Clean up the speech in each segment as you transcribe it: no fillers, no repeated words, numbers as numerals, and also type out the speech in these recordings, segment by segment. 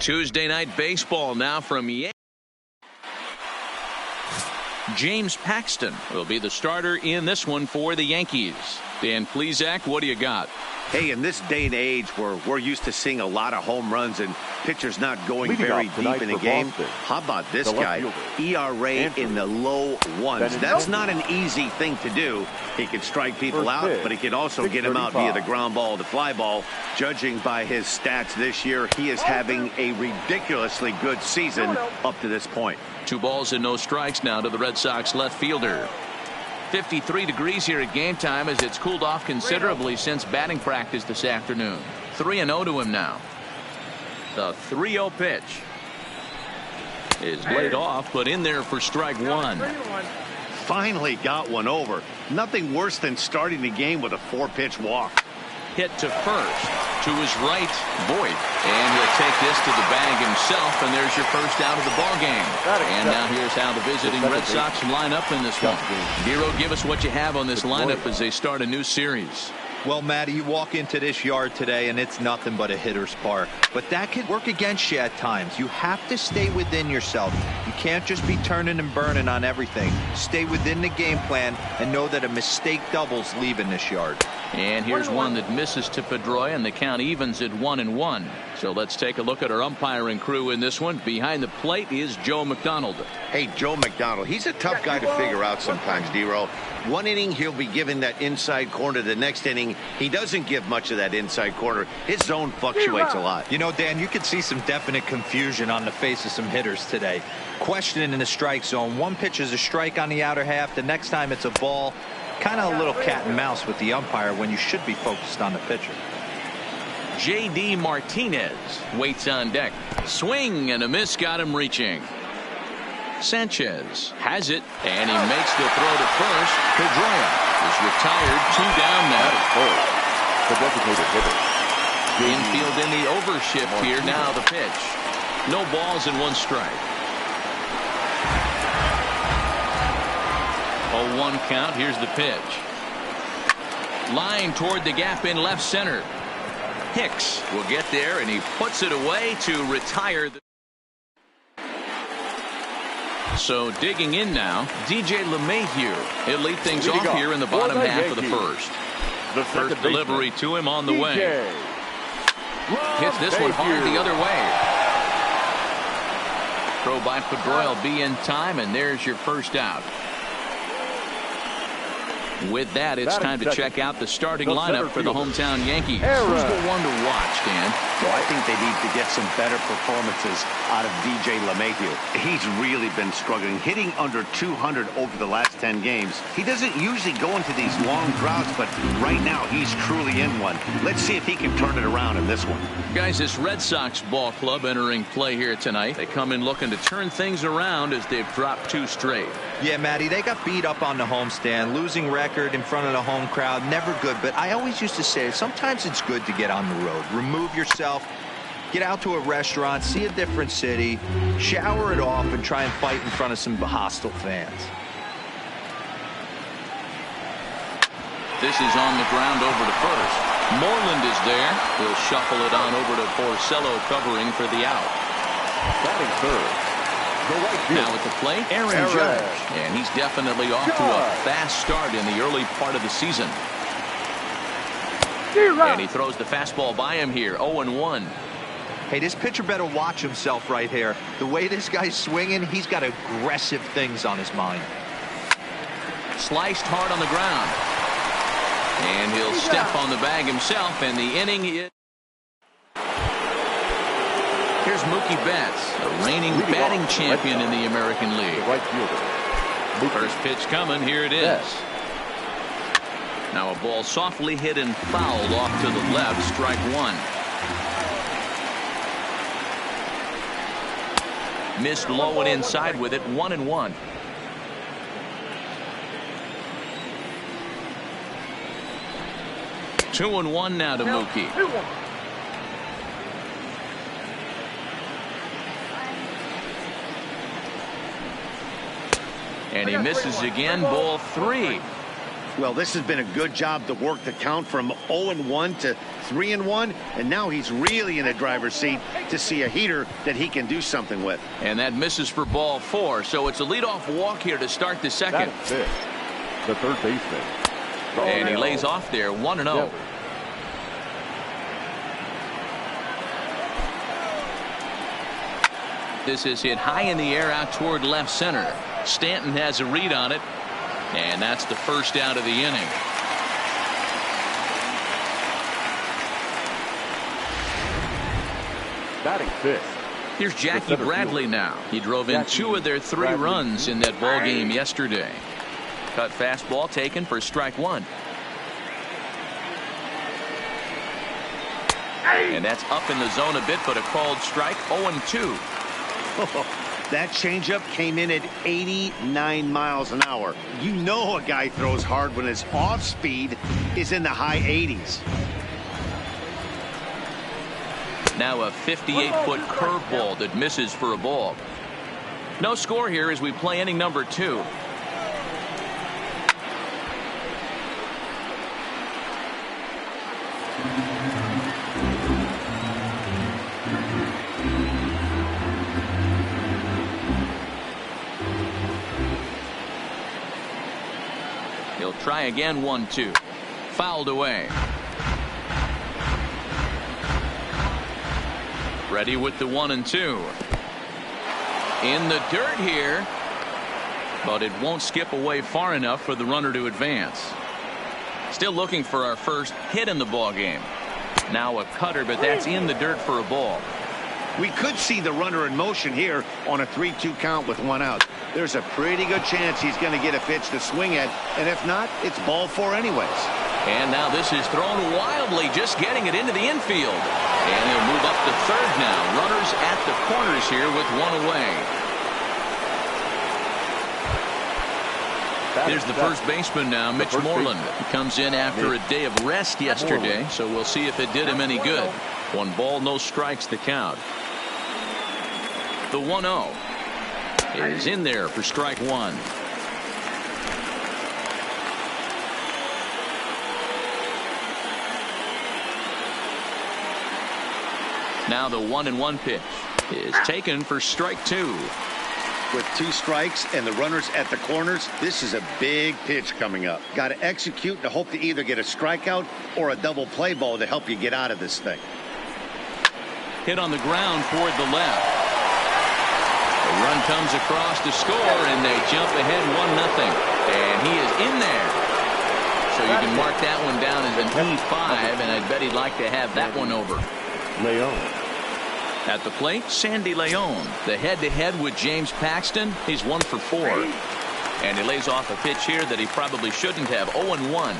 Tuesday night baseball now from Yankees. James Paxton will be the starter in this one for the Yankees. Dan Plesac, what do you got? Hey, in this day and age where we're used to seeing a lot of home runs and pitchers not going very deep in a game, how about this guy? ERA in the low ones. That's not an easy thing to do. He can strike people out, but he can also get them out via the ground ball, the fly ball. Judging by his stats this year, he is having a ridiculously good season up to this point. 2 balls and no strikes now to the Red Sox left fielder. 53 degrees here at game time as it's cooled off considerably since batting practice this afternoon. 3-0 to him now. The 3-0 pitch is laid off, but in there for strike 1. Finally got one over. Nothing worse than starting the game with a 4-pitch walk. Hit to first. To his right, Boyd. And he'll take this to the bag himself, and there's your first out of the ball game. And now here's how the visiting Red Sox line up in this one. Dero, give us what you have on this lineup as they start a new series. Well, Matty, you walk into this yard today and it's nothing but a hitter's park. But that can work against you at times. You have to stay within yourself. You can't just be turning and burning on everything. Stay within the game plan and know that a mistake doubles leaving this yard. And here's one that misses to Pedroia, and the count evens at 1-1. So let's take a look at our umpiring crew in this one. Behind the plate is Joe McDonald. Hey, Joe McDonald, he's a tough guy to figure out sometimes, Dero. One inning, he'll be given that inside corner. The next inning, he doesn't give much of that inside corner. His zone fluctuates a lot. You know, Dan, you could see some definite confusion on the face of some hitters today. Questioning in the strike zone. One pitch is a strike on the outer half. The next time it's a ball. Kind of a little cat and mouse with the umpire when you should be focused on the pitcher. J.D. Martinez waits on deck. Swing and a miss, got him reaching. Sanchez has it, and he makes the throw to first. Pedroia is retired. 2 down now. The designated hitter. Infield in the overshift here. Now the pitch. No balls and 1 strike. A 1 count. Here's the pitch. Line toward the gap in left center. Hicks will get there, and he puts it away to retire. So digging in now, DJ LeMahieu. He'll lead things off here in the bottom half of the first. The first delivery to him on the way. Hits this one hard the other way. Throw by Pedroia will be in time, and there's your first out. With that, it's time to check out the starting lineup for the hometown Yankees. Who's the one to watch, Dan? Well, I think they need to get some better performances out of DJ LeMahieu. He's really been struggling, hitting under 200 over the last 10 games. He doesn't usually go into these long droughts, but right now he's truly in one. Let's see if he can turn it around in this one. Guys, this Red Sox ball club entering play here tonight. They come in looking to turn things around as they've dropped 2 straight. Yeah, Matty, they got beat up on the homestand. Losing record in front of the home crowd, never good. But I always used to say, sometimes it's good to get on the road. Remove yourself, get out to a restaurant, see a different city, shower it off, and try and fight in front of some hostile fans. This is on the ground over to first. Moreland is there. He'll shuffle it on over to Porcello covering for the out. Batting third. Now at the plate, Aaron Judge. And he's definitely off to a fast start in the early part of the season. And he throws the fastball by him here. 0-1. Hey, this pitcher better watch himself right here. The way this guy's swinging, he's got aggressive things on his mind. Sliced hard on the ground. And he'll step on the bag himself, and the inning is... Here's Mookie Betts, the reigning batting champion in the American League. First pitch coming. Here it is. Now a ball softly hit and fouled off to the left. Strike 1. Missed low and inside with it. 1-1. Two and one now to Mookie. And he misses again. Ball 3. Well, this has been a good job to work the count from 0-1 to 3-1, and now he's really in the driver's seat to see a heater that he can do something with. And that misses for ball 4, so it's a leadoff walk here to start the second. That's it. The third baseman. And he lays off there, 1-0. This is hit high in the air out toward left center. Stanton has a read on it, and that's the first out of the inning. Batting fifth. Here's Jackie Bradley now. He drove in 2 of their 3 runs in that ball game yesterday. Cut fastball taken for strike 1. And that's up in the zone a bit, but a called strike. 0-2. That changeup came in at 89 miles an hour. You know a guy throws hard when his off speed is in the high 80s. Now a 58-foot curveball that misses for a ball. No score here as we play inning number 2. He'll try again. 1-2. Fouled away. Ready with the 1-2. In the dirt here, but it won't skip away far enough for the runner to advance. Still looking for our first hit in the ball game. Now a cutter, but that's in the dirt for a ball. We could see the runner in motion here on a 3-2 count with 1 out. There's a pretty good chance he's going to get a pitch to swing at, and if not, it's ball 4 anyways. And now this is thrown wildly, just getting it into the infield. And he'll move up to third now. Runners at the corners here with 1 away. Here's the first baseman now, Mitch Moreland. He comes in after a day of rest yesterday, so we'll see if it did him any good. 1 ball, no strikes the count. The 1-0 is in there for strike 1. Now the 1-1 pitch is taken for strike 2. With 2 strikes and the runners at the corners, this is a big pitch coming up. Got to execute to hope to either get a strikeout or a double play ball to help you get out of this thing. Hit on the ground toward the left. The run comes across to score, and they jump ahead 1-0. And he is in there. So you can mark that one down as an E5, and I'd bet he'd like to have that one over. Leon. At the plate, Sandy Leon. The head-to-head with James Paxton. He's 1 for 4. And he lays off a pitch here that he probably shouldn't have. 0-1.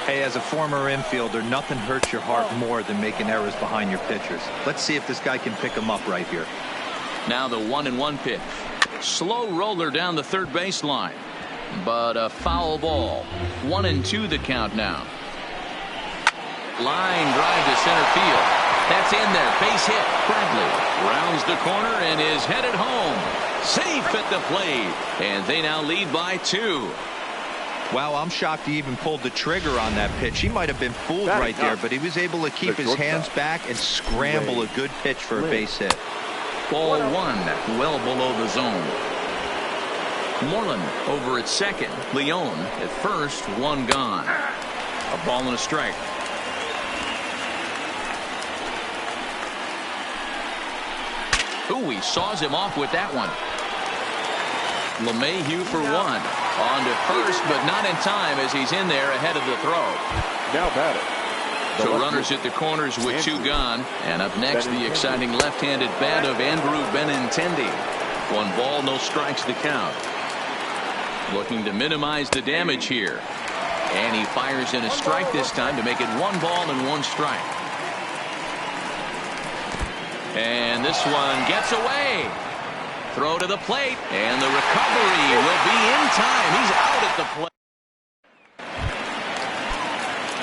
Hey, as a former infielder, nothing hurts your heart more than making errors behind your pitchers. Let's see if this guy can pick them up right here. Now the 1-1 pitch. Slow roller down the third baseline. But a foul ball. 1-2 the count now. Line drive to center field. That's in there. Base hit. Bradley rounds the corner and is headed home. Safe at the plate. And they now lead by 2. Wow, I'm shocked he even pulled the trigger on that pitch. He might have been fooled right there, but he was able to keep his hands back and scramble a good pitch for a base hit. Ball 1, well below the zone. Moreland over at second. Leon at first. 1 gone. A ball and a strike. Ooh, he saws him off with that one. LeMahieu for 1. On to first, but not in time as he's in there ahead of the throw. Now batting. So runners at the corners with 2 gone. And up next, the exciting left-handed bat of Andrew Benintendi. 1 ball, no strikes to count. Looking to minimize the damage here. And he fires in a strike this time to make it 1 ball and 1 strike. And this one gets away. Throw to the plate, and the recovery will be in time. He's out at the plate.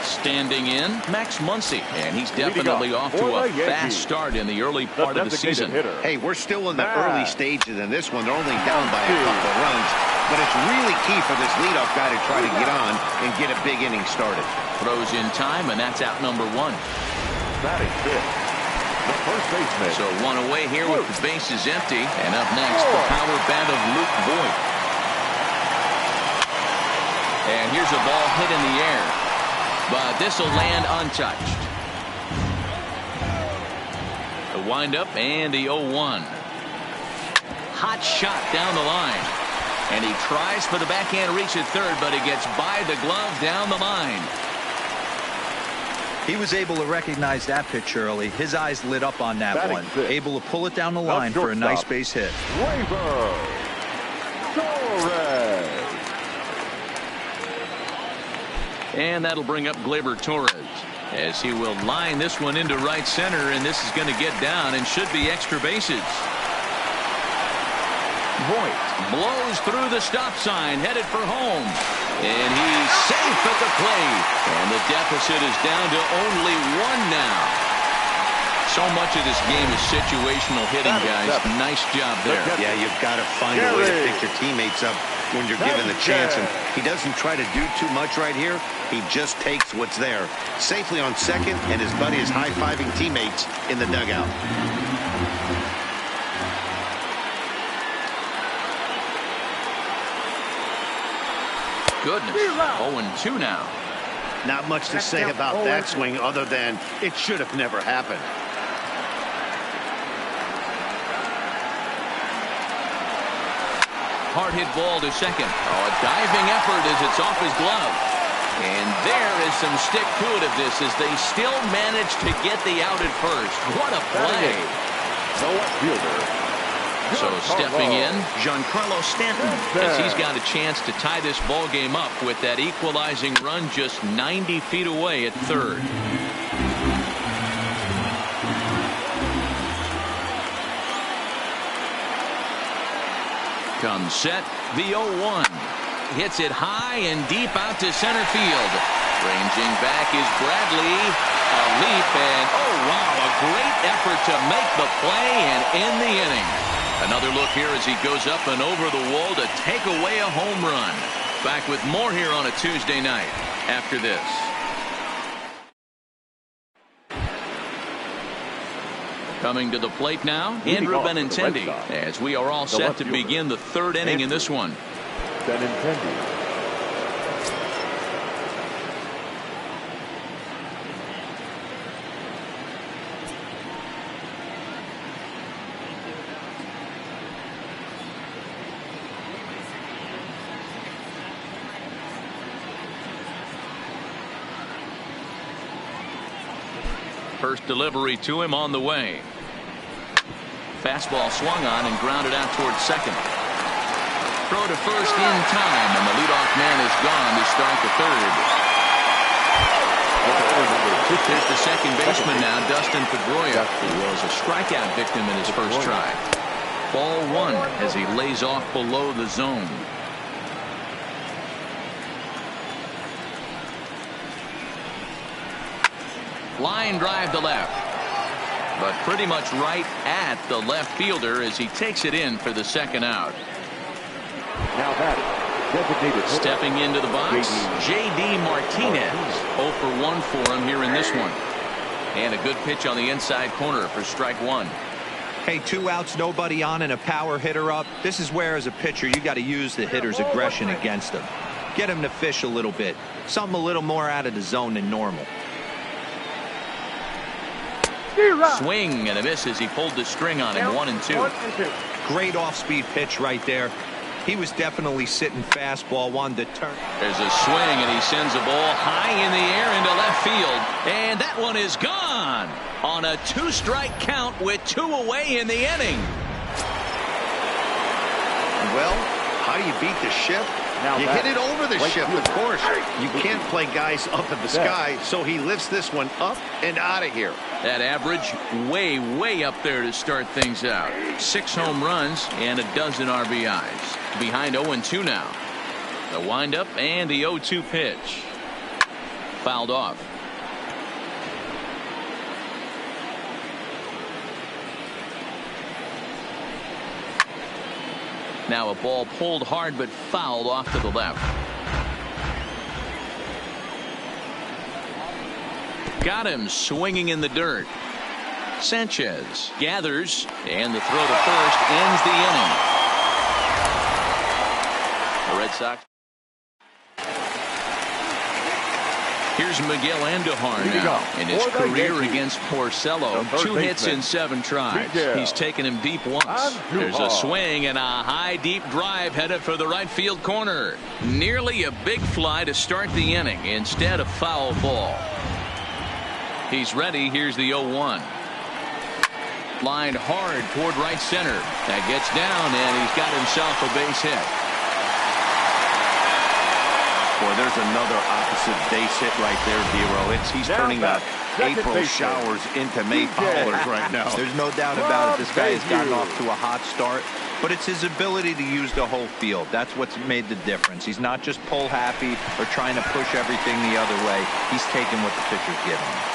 Standing in, Max Muncy, and he's definitely off to a fast start in the early part of the season. Hey, we're still in the early stages in this one. They're only down by a couple runs. but it's really key for this leadoff guy to try to get on and get a big inning started. Throws in time, and that's out number 1. Batting fifth, the first baseman. So one away here with the bases empty. And up next, the power bat of Luke Voigt. And here's a ball hit in the air, but this will land untouched. The windup and the 0-1. Hot shot down the line. And he tries for the backhand reach at third, but he gets by the glove down the line. He was able to recognize that pitch early. His eyes lit up on that Batting one. fifth. Able to pull it down the line for a nice base hit. Gleyber Torres. And that'll bring up Gleyber Torres, as he will line this one into right center, and this is going to get down and should be extra bases. Voigt blows through the stop sign, headed for home. And he's safe at the plate. And the deficit is down to only 1 now. So much of this game is situational hitting, guys. Nice job there. Yeah, you've got to find a way to pick your teammates up when you're given the chance. And he doesn't try to do too much right here. He just takes what's there. Safely on second, and his buddy is high-fiving teammates in the dugout. Goodness. 0-2 now. Not much to say about that swing other than it should have never happened. Hard hit ball to second. Oh, a diving effort as it's off his glove. And there is some stick to it of this as they still manage to get the out at first. What a play. The left fielder. So stepping in, Giancarlo Stanton, as he's got a chance to tie this ball game up with that equalizing run just 90 feet away at third. Comes set, the 0-1. Hits it high and deep out to center field. Ranging back is Bradley. A leap, and oh wow, a great effort to make the play and end the inning. Another look here as he goes up and over the wall to take away a home run. Back with more here on a Tuesday night after this. Coming to the plate now, Andrew Benintendi, as we are all set to begin the third inning in this one. Benintendi. First delivery to him on the way. Fastball swung on and grounded out towards second. Throw to first in time, and the leadoff man is gone to start the third. Here's the second baseman now, Dustin Pedroia, who was a strikeout victim in his first try. Ball 1 as he lays off below the zone. Line drive to left, but pretty much right at the left fielder as he takes it in for the second out. Now batting, designated Stepping into the box, J.D. Martinez. 0 for 1 for him here in this one. And a good pitch on the inside corner for strike 1. Hey, 2 outs, nobody on, and a power hitter up. This is where, as a pitcher, you got to use the hitter's aggression against him. Get him to fish a little bit. Something a little more out of the zone than normal. Swing and a miss as he pulled the string on him. 1-2. Great off-speed pitch right there. He was definitely sitting fastball, wanted to turn. There's a swing, and he sends a ball high in the air into left field. And that one is gone on a 2-strike count with 2 away in the inning. Well, how do you beat the shift? You hit it over the shift, of course. You can't play guys up in the sky, so he lifts this one up and out of here. That average way, way up there to start things out. 6 home runs and a dozen RBIs. Behind 0-2 now. The windup and the 0-2 pitch. Fouled off. Now a ball pulled hard but fouled off to the left. Got him swinging in the dirt. Sanchez gathers, and the throw to first ends the inning. The Red Sox. Here's Miguel Andujar now in his career against Porcello. 2 hits in 7 tries. He's taken him deep once. There's a swing and a high deep drive headed for the right field corner. Nearly a big fly to start the inning. Instead, a foul ball. He's ready. Here's the 0-1. Lined hard toward right center. That gets down, and he's got himself a base hit. Boy, there's another opposite base hit right there, Dero. He's turning the April showers into May followers right now. There's no doubt about it. This guy has gotten off to a hot start, but it's his ability to use the whole field. That's what's made the difference. He's not just pull happy or trying to push everything the other way. He's taking what the pitcher's giving him.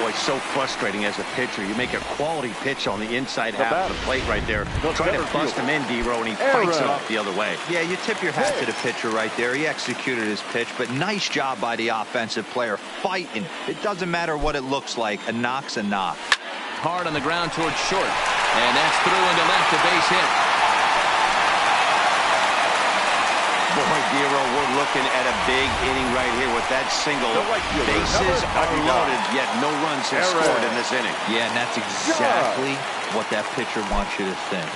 Boy, so frustrating as a pitcher. You make a quality pitch on the inside half of the plate right there. Try to bust him in, Dero, and he fights it off the other way. Yeah, you tip your hat to the pitcher right there. He executed his pitch, but nice job by the offensive player fighting. It doesn't matter what it looks like. A knock's a knock. Hard on the ground towards short. And that's through into left, a base hit. Boy, Dero, we're looking at a big inning right here with that single. Bases are loaded, yet no runs have scored in this inning. Yeah, and that's exactly what that pitcher wants you to think.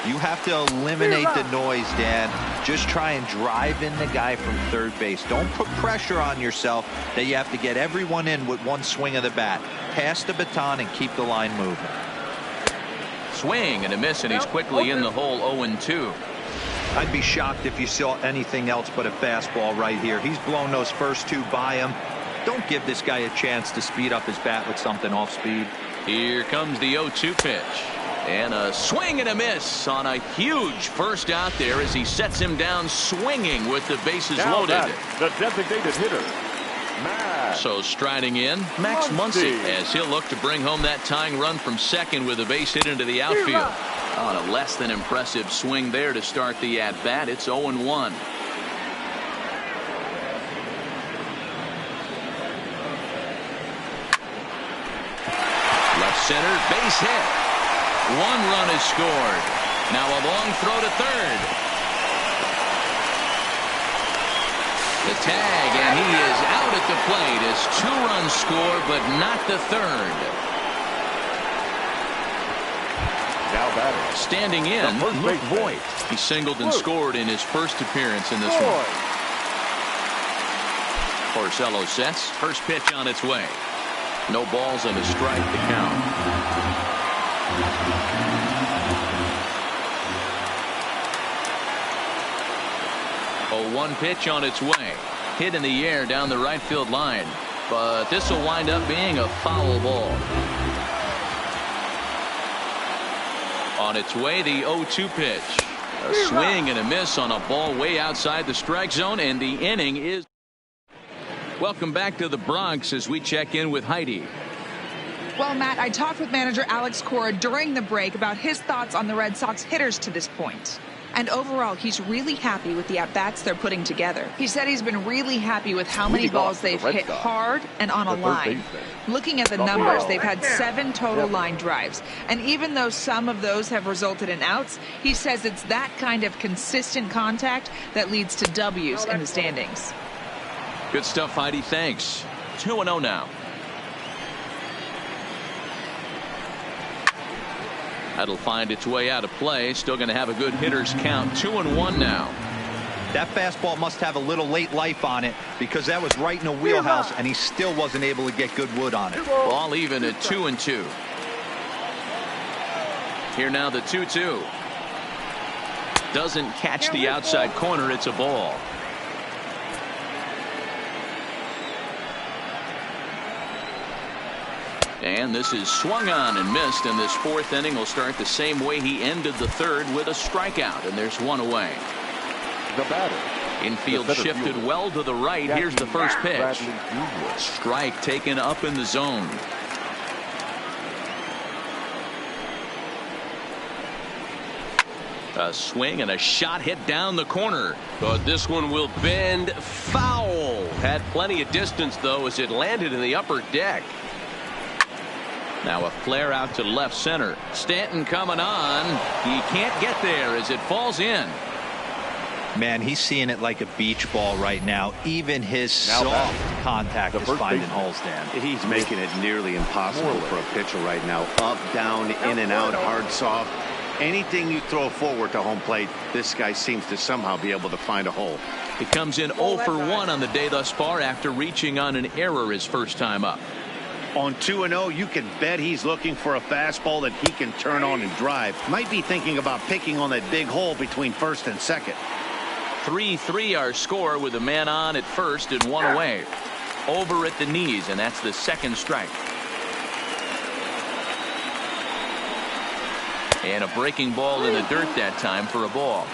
You have to eliminate the noise, Dan. Just try and drive in the guy from third base. Don't put pressure on yourself that you have to get everyone in with one swing of the bat. Pass the baton and keep the line moving. Swing and a miss, and he's quickly in the hole. 0-2. I'd be shocked if you saw anything else but a fastball right here. He's blown those first 2 by him. Don't give this guy a chance to speed up his bat with something off speed. Here comes the 0-2 pitch. And a swing and a miss on a huge first out there as he sets him down swinging with the bases loaded. The designated hitter, Max. So striding in, Max Muncy, as he'll look to bring home that tying run from second with a base hit into the outfield. On a less than impressive swing there to start the at-bat. It's 0-1. Left center, base hit. 1 run is scored. Now a long throw to third. The tag, and he is out at the plate as 2 runs score, but not the third. Standing in, Luke Voigt. He singled and scored in his first appearance in this one. Porcello sets. First pitch on its way. No balls and a strike to count. 0-1 pitch on its way. Hit in the air down the right field line. But this will wind up being a foul ball. On its way, the 0-2 pitch. A swing and a miss on a ball way outside the strike zone, and the inning is. Welcome back to the Bronx as we check in with Heidi. Well, Matt, I talked with manager Alex Cora during the break about his thoughts on the Red Sox hitters to this point. And overall, he's really happy with the at-bats they're putting together. He said he's been really happy with how many balls they've hit hard and on a line. Looking at the numbers, they've had 7 total line drives. And even though some of those have resulted in outs, he says it's that kind of consistent contact that leads to W's in the standings. Good stuff, Heidi. Thanks. 2-0 now. That'll find its way out of play. Still going to have a good hitter's count. 2-1 now. That fastball must have a little late life on it because that was right in the wheelhouse and he still wasn't able to get good wood on it. Ball even at 2-2. Here now the 2-2. Doesn't catch the outside corner. It's a ball. And this is swung on and missed, and this 4th inning will start the same way he ended the 3rd with a strikeout, and there's 1 away. The batter. Infield shifted well to the right. Here's the first pitch. Strike taken up in the zone. A swing and a shot hit down the corner. But this one will bend foul. Had plenty of distance, though, as it landed in the upper deck. Now a flare out to left center. Stanton coming on. He can't get there as it falls in. Man, he's seeing it like a beach ball right now. Even his soft contact is finding holes, Dan. He's making it nearly impossible for a pitcher right now. Up, down, in and out, hard, soft. Anything you throw forward to home plate, this guy seems to somehow be able to find a hole. He comes in 0 for 1 on the day thus far after reaching on an error his first time up. On 2-0, you can bet he's looking for a fastball that he can turn on and drive. Might be thinking about picking on that big hole between first and second. 3-3 our score with a man on at first and one away. Over at the knees, and that's the second strike. And a breaking ball in the dirt that time for a ball.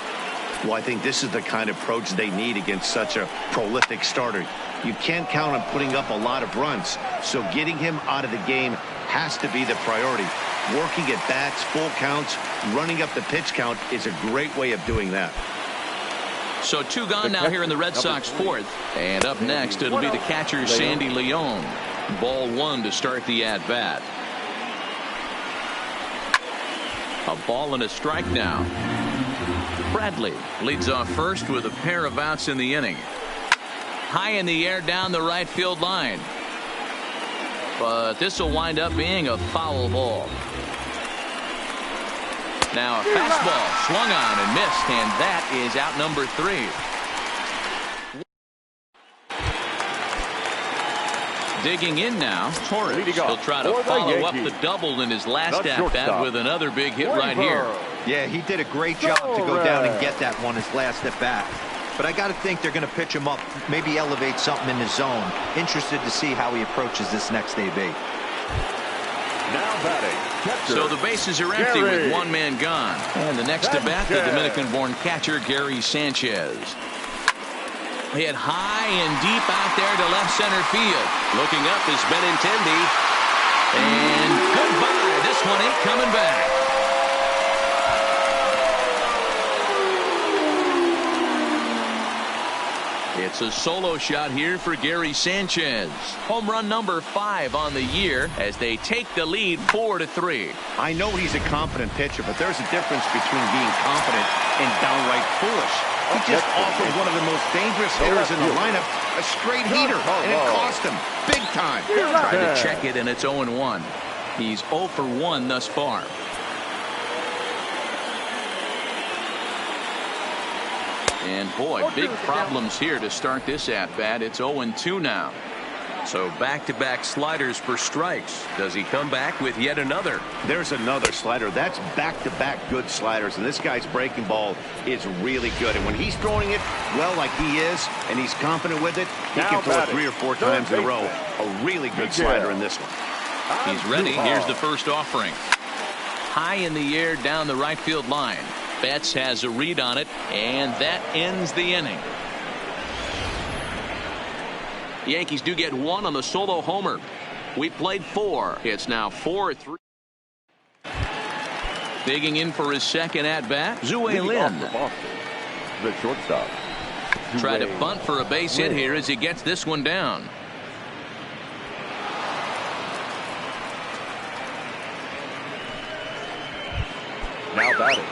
Well, I think this is the kind of approach they need against such a prolific starter. You can't count on putting up a lot of runs, so getting him out of the game has to be the priority. Working at bats, full counts, running up the pitch count is a great way of doing that. So 2 gone now here in the Red Sox fourth. And up next, it'll be the catcher, Sandy Leon. Ball 1 to start the at-bat. A ball and a strike now. Bradley leads off first with a pair of outs in the inning. High in the air down the right field line. But this will wind up being a foul ball. Now a fastball swung on and missed, and that is out number 3. Digging in now, Torres. He'll try to follow up the double in his last at-bat with another big hit right here. Yeah, he did a great job to go down and get that one his last at-bat. But I got to think they're going to pitch him up, maybe elevate something in his zone. Interested to see how he approaches this next AB. Now batting, catcher, so the bases are empty with 1 man gone. And the next to bat, the Dominican-born catcher, Gary Sanchez. Hit high and deep out there to left center field. Looking up is Benintendi. And goodbye. This one ain't coming back. It's a solo shot here for Gary Sanchez. Home run number 5 on the year as they take the lead 4-3. I know he's a confident pitcher, but there's a difference between being confident and downright foolish. He just offered one of the most dangerous hitters in the lineup a straight heater, and it cost him big time. Tried to check it, and it's 0-1. He's 0 for 1 thus far. And boy, big problems here to start this at-bat. It's 0-2 now. So back-to-back sliders for strikes. Does he come back with yet another? There's another slider. That's back-to-back good sliders. And this guy's breaking ball is really good. And when he's throwing it well like he is, and he's confident with it, he can throw it 3 or 4 times in a row. A really good slider in this one. He's ready. Here's the first offering. High in the air down the right field line. Betts has a read on it, and that ends the inning. The Yankees do get 1 on the solo homer. We played 4. It's now 4-3. Digging in for his second at-bat, Zue Lin. The shortstop. Tried to bunt for a base hit here as he gets this one down. Now batting.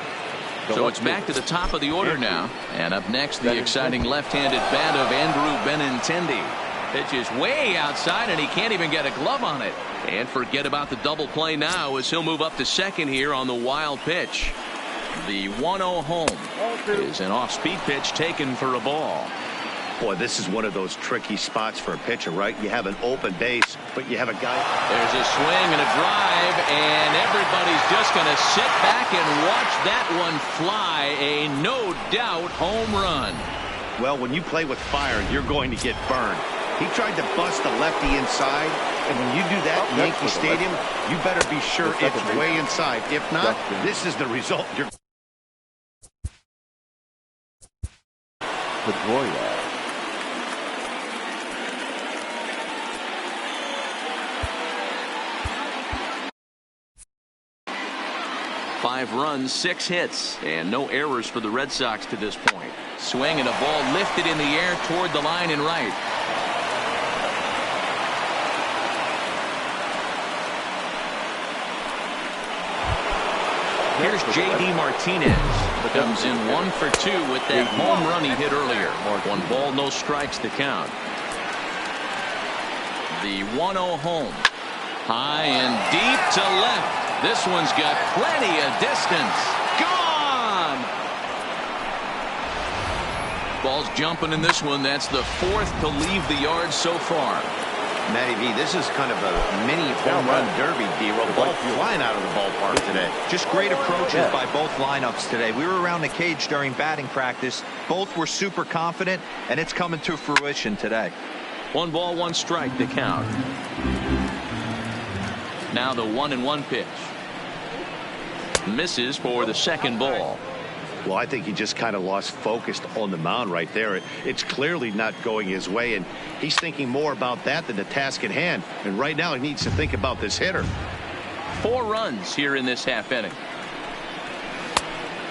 So it's back to the top of the order now. And up next, the exciting left-handed bat of Andrew Benintendi. Pitch is way outside, and he can't even get a glove on it. And forget about the double play now as he'll move up to second here on the wild pitch. The 1-0 home is an off-speed pitch taken for a ball. Boy, this is one of those tricky spots for a pitcher, right? You have an open base, but you have a guy. There's a swing and a drive, and everybody's just going to sit back and watch that one fly. A no-doubt home run. Well, when you play with fire, you're going to get burned. He tried to bust the lefty inside, and when you do that in Yankee Stadium, you better be sure it's way inside. If not, this is the result. Pedroia. 5 runs, 6 hits, and no errors for the Red Sox to this point. Swing and a ball lifted in the air toward the line and right. Here's J.D. Martinez. Comes in 1 for 2 with that home run he hit earlier. 1 ball, no strikes to count. The 1-0 home. High and deep to left. This one's got plenty of distance. Gone! Ball's jumping in this one. That's the 4th to leave the yard so far. Matty V, this is kind of a mini home run derby, D-Roll. Ball flying out of the ballpark today. Just great approaches by both lineups today. We were around the cage during batting practice. Both were super confident, and it's coming to fruition today. 1 ball, 1 strike to count. Now the 1-1 pitch. Misses for the 2nd ball. Well, I think he just kind of lost focus on the mound right there. It's clearly not going his way, and he's thinking more about that than the task at hand. And right now he needs to think about this hitter. 4 runs here in this half inning.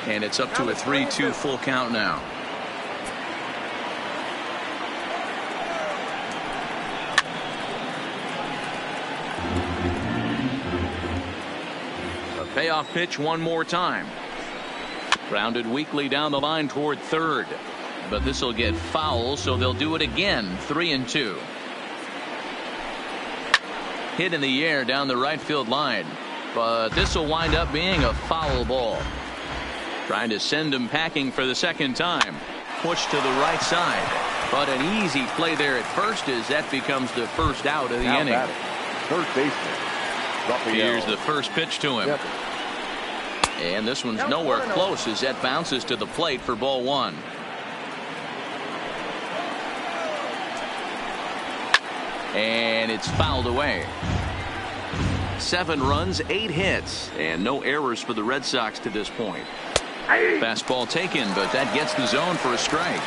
And it's up to a 3-2 full count now. A payoff pitch one more time. Grounded weakly down the line toward 3rd. But this will get foul, so they'll do it again. 3-2. Hit in the air down the right field line. But this will wind up being a foul ball. Trying to send him packing for the 2nd time. Pushed to the right side. But an easy play there at first as that becomes the 1st out of the inning. Third baseman. Here's the first pitch to him. And this one's nowhere close as that bounces to the plate for ball 1. And it's fouled away. 7 runs, 8 hits, and no errors for the Red Sox to this point. Fastball taken, but that gets the zone for a strike.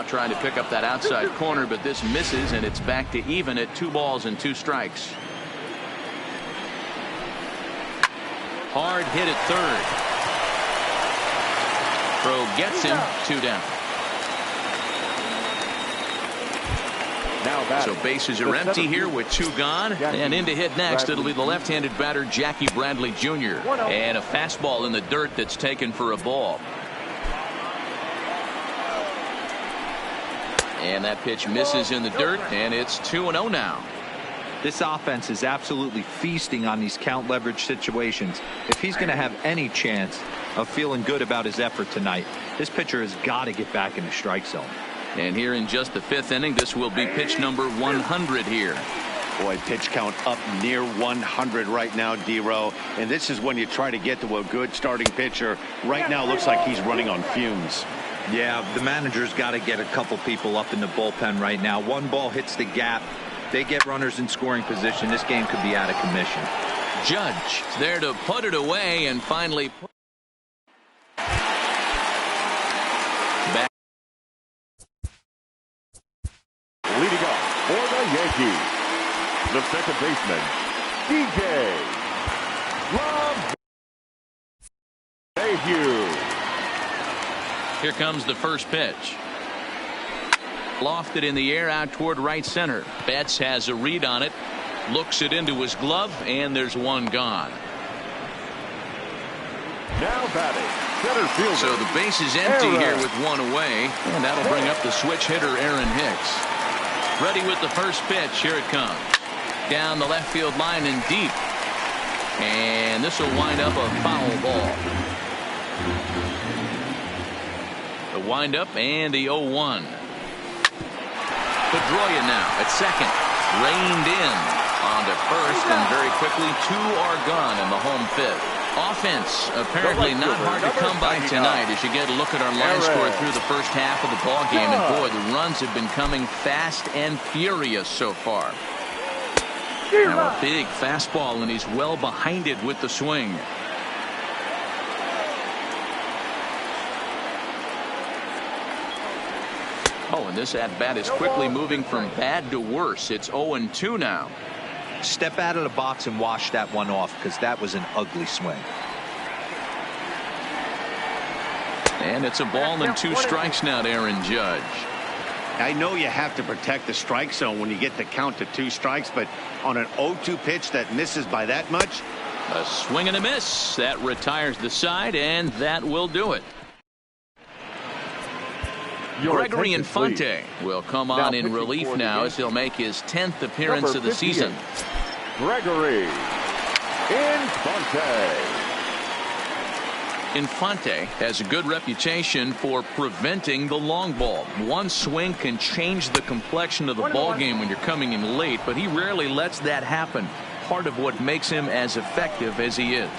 Trying to pick up that outside corner, but this misses, and it's back to even at 2 balls and 2 strikes. Hard hit at 3rd. Throw gets him. 2 down. So bases are empty here with 2 gone, and in to hit next it'll be the left-handed batter Jackie Bradley Jr. and a fastball in the dirt that's taken for a ball. And that pitch misses in the dirt, and it's 2-0 now. This offense is absolutely feasting on these count leverage situations. If he's going to have any chance of feeling good about his effort tonight, this pitcher has got to get back in the strike zone. And here in just the 5th inning, this will be pitch number 100 here. Boy, pitch count up near 100 right now, D-Row. And this is when you try to get to a good starting pitcher. Right now looks like he's running on fumes. Yeah, the manager's got to get a couple people up in the bullpen right now. 1 ball hits the gap. They get runners in scoring position. This game could be out of commission. Judge there to put it away and finally back. Leading off for the Yankees, the 2nd baseman, DJ LeMahieu. Here comes the first pitch. Lofted in the air out toward right center. Betts has a read on it. Looks it into his glove, and there's 1 gone. Now batting, center fielder. So the base is empty here with 1 away, and that'll bring up the switch hitter Aaron Hicks. Ready with the first pitch. Here it comes. Down the left field line and deep. And this will wind up a foul ball. The windup and the 0-1. Pedroia now at 2nd. Reined in on to 1st, and very quickly 2 are gone in the home 5th. Offense apparently not hard to come by tonight as you get a look at our line score through the first half of the ball game. And boy, the runs have been coming fast and furious so far. Now a big fastball, and he's well behind it with the swing. Oh, and this at-bat is quickly moving from bad to worse. It's 0-2 now. Step out of the box and wash that one off, because that was an ugly swing. And it's a ball and 2 strikes now to Aaron Judge. I know you have to protect the strike zone when you get the count to 2 strikes, but on an 0-2 pitch that misses by that much. A swing and a miss. That retires the side, and that will do it. Gregory Infante will come on in relief now as he'll make his 10th appearance of the season. Gregory Infante. Infante has a good reputation for preventing the long ball. One swing can change the complexion of the ball game when you're coming in late, but he rarely lets that happen. Part of what makes him as effective as he is.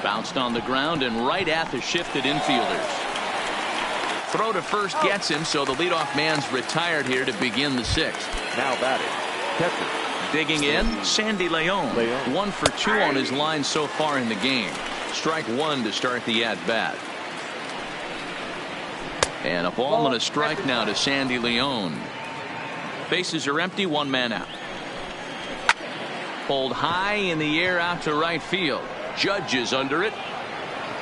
Bounced on the ground and right at the shifted infielders. Throw to first gets him, so the leadoff man's retired here to begin the 6th. Now batting, catcher. Digging in, Sandy Leon. 1 for 2 on his line so far in the game. Strike 1 to start the at-bat. And a ball and a strike now to Sandy Leon. Bases are empty, 1 man out. Pulled high in the air out to right field. Judge is under it.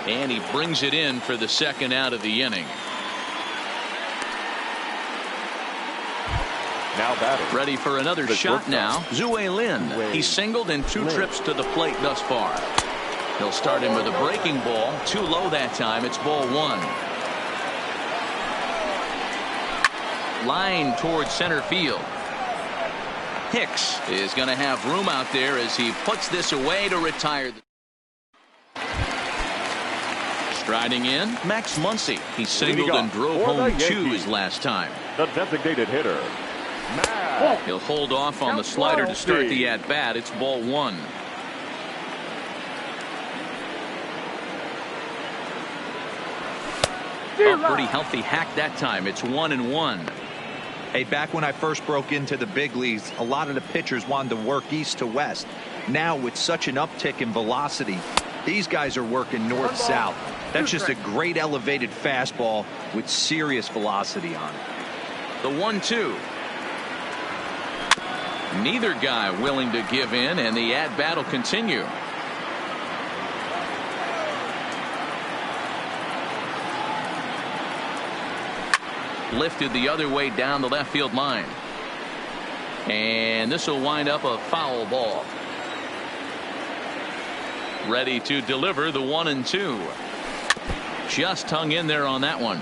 And he brings it in for the 2nd out of the inning. Now batting. Ready for another shot now. Zue Lin. He's singled in 2 trips to the plate thus far. He'll start him with a breaking ball. Too low that time. It's ball 1. Line towards center field. Hicks is going to have room out there as he puts this away to retire. Striding in, Max Muncy. He singled and drove home 2 his last time. The designated hitter, He'll hold off on the slider to start the at-bat. It's ball 1. A pretty healthy hack that time. It's 1-1. Hey, back when I first broke into the big leagues, a lot of the pitchers wanted to work east to west. Now, with such an uptick in velocity, these guys are working north-south. That's just a great elevated fastball with serious velocity on it. The 1-2. Neither guy willing to give in, and the at-bat will continue. Lifted the other way down the left field line. And this will wind up a foul ball. Ready to deliver the 1-2. Just hung in there on that one.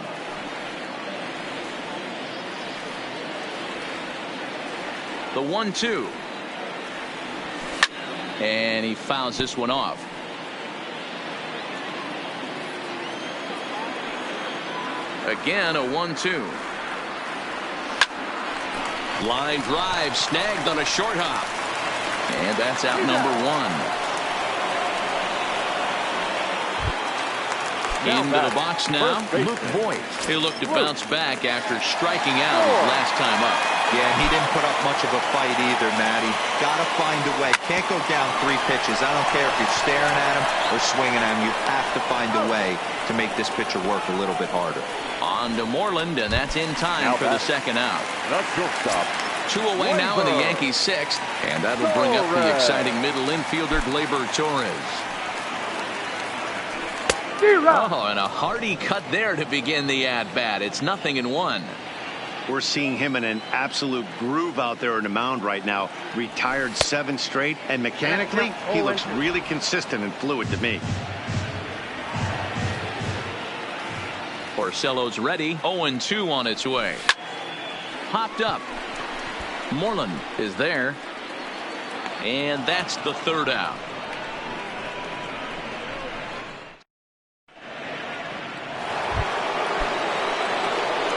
The 1-2. And he fouls this one off. Again, a 1-2. Line drive snagged on a short hop. And that's out number 1. Into the box now, Luke Voigt. He looked to bounce back after striking out his last time up. Yeah, he didn't put up much of a fight either, Matty. Gotta find a way. Can't go down 3 pitches. I don't care if you're staring at him or swinging at him. You have to find a way to make this pitcher work a little bit harder. On to Moreland, and that's in time for the 2nd out. That's shortstop. 2 away now in the Yankees' 6th, and that'll bring up the exciting middle infielder Gleyber Torres. Oh, and a hearty cut there to begin the at-bat. It's 0-1. We're seeing him in an absolute groove out there on the mound right now. Retired 7 straight, and mechanically, he looks really consistent and fluid to me. Porcello's ready. 0-2 on its way. Popped up. Moreland is there. And that's the 3rd out.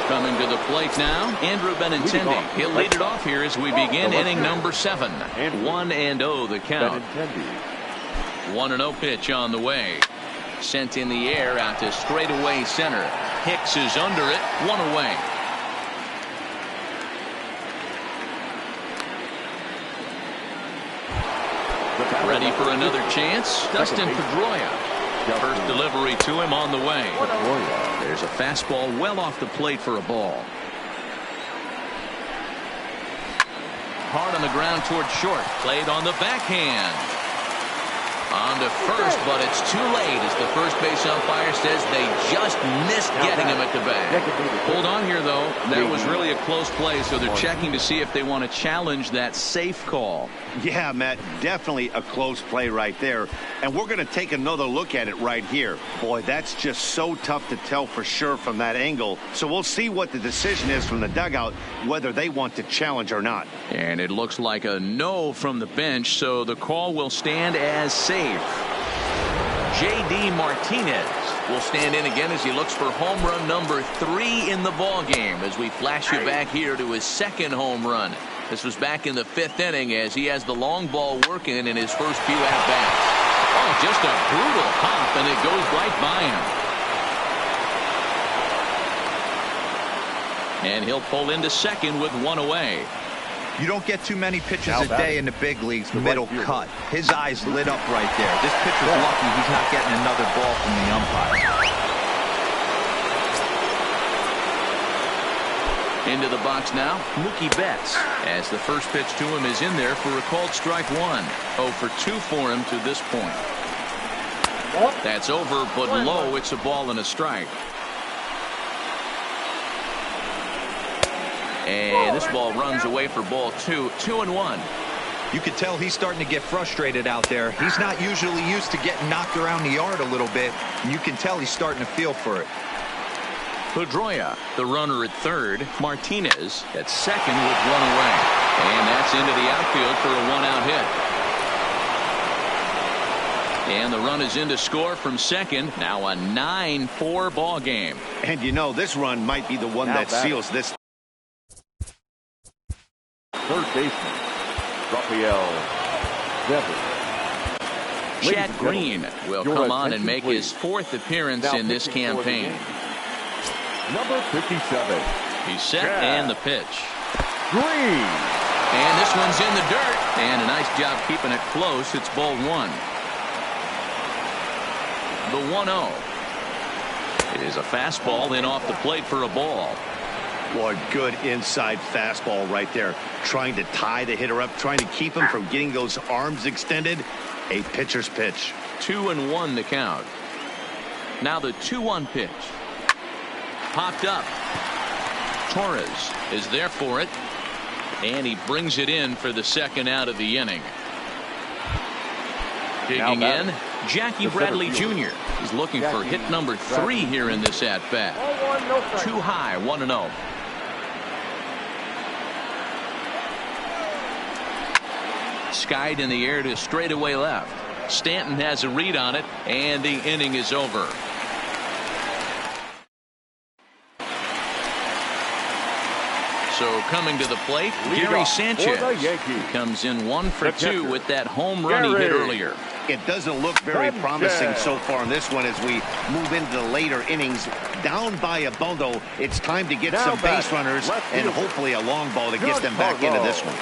Coming to the plate now, Andrew Benintendi. He'll lead it off here as we begin inning number 7. 1-0 the count. 1-0 pitch on the way. Sent in the air out to straightaway center. Hicks is under it. 1 away. Ready for another chance. Dustin Pedroia. First delivery to him on the way. There's a fastball well off the plate for a ball. Hard on the ground towards short. Played on the backhand. On to first, but it's too late as the first base umpire says they just missed getting him at the bag. Hold on here, though. That was really a close play, so they're checking to see if they want to challenge that safe call. Yeah, Matt, definitely a close play right there. And we're going to take another look at it right here. Boy, that's just so tough to tell for sure from that angle. So we'll see what the decision is from the dugout, whether they want to challenge or not. And it looks like a no from the bench, so the call will stand as safe. J.D. Martinez will stand in again as he looks for home run number 3 in the ball game as we flash you back here to his second home run. This was back in the 5th inning as he has the long ball working in his first few at-bats. Oh, just a brutal hop, and it goes right by him. And he'll pull into second with 1 away. You don't get too many pitches a day in the big leagues, middle cut. His eyes lit up right there. This pitcher's lucky he's not getting another ball from the umpire. Into the box now, Mookie Betts, as the first pitch to him is in there for a called strike 1. 0 for 2 for him to this point. That's over, but low. It's a ball and a strike. And this ball runs away for ball 2. 2-1. You could tell he's starting to get frustrated out there. He's not usually used to getting knocked around the yard a little bit. And you can tell he's starting to feel for it. Pedroia, the runner at third. Martinez at second with 1 away. And that's into the outfield for a 1-out hit. And the run is in to score from second. Now a 9-4 ball game. And you know, this run might be the one that seals this. Third baseman, Rafael Devers. Chad Green will come on and make his 4th appearance in this campaign. Number 57. He's set and the pitch. Green. And this one's in the dirt. And a nice job keeping it close. It's ball 1. The 1-0 is a fastball in off the plate for a ball. Boy, good inside fastball right there. Trying to tie the hitter up, trying to keep him from getting those arms extended. A pitcher's pitch. 2-1 to count. Now the 2-1 pitch. Popped up. Torres is there for it. And he brings it in for the second out of the inning. Digging in, Jackie Bradley Jr. is looking for hit number 3 here in this at-bat. Too high, 1-0. Skied in the air to straightaway left. Stanton has a read on it, and the inning is over. So coming to the plate, Gary Sanchez comes in 1 for 2 with that home run he hit earlier. It doesn't look very promising so far in this one as we move into the later innings. Down by a bundle, it's time to get some base runners and hopefully a long ball to get them back into this one.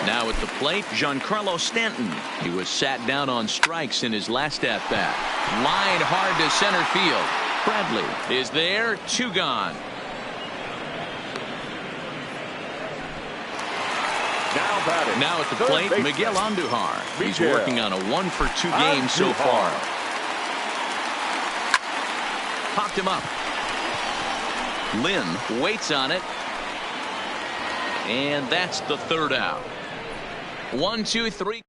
Now at the plate, Giancarlo Stanton. He was sat down on strikes in his last at-bat. Lined hard to center field. Bradley is there, 2 gone. Now at the plate, Miguel Andujar. He's working on a 1 for 2 game so far. Popped him up. Lynn waits on it. And that's the 3rd out. 1, 2, 3.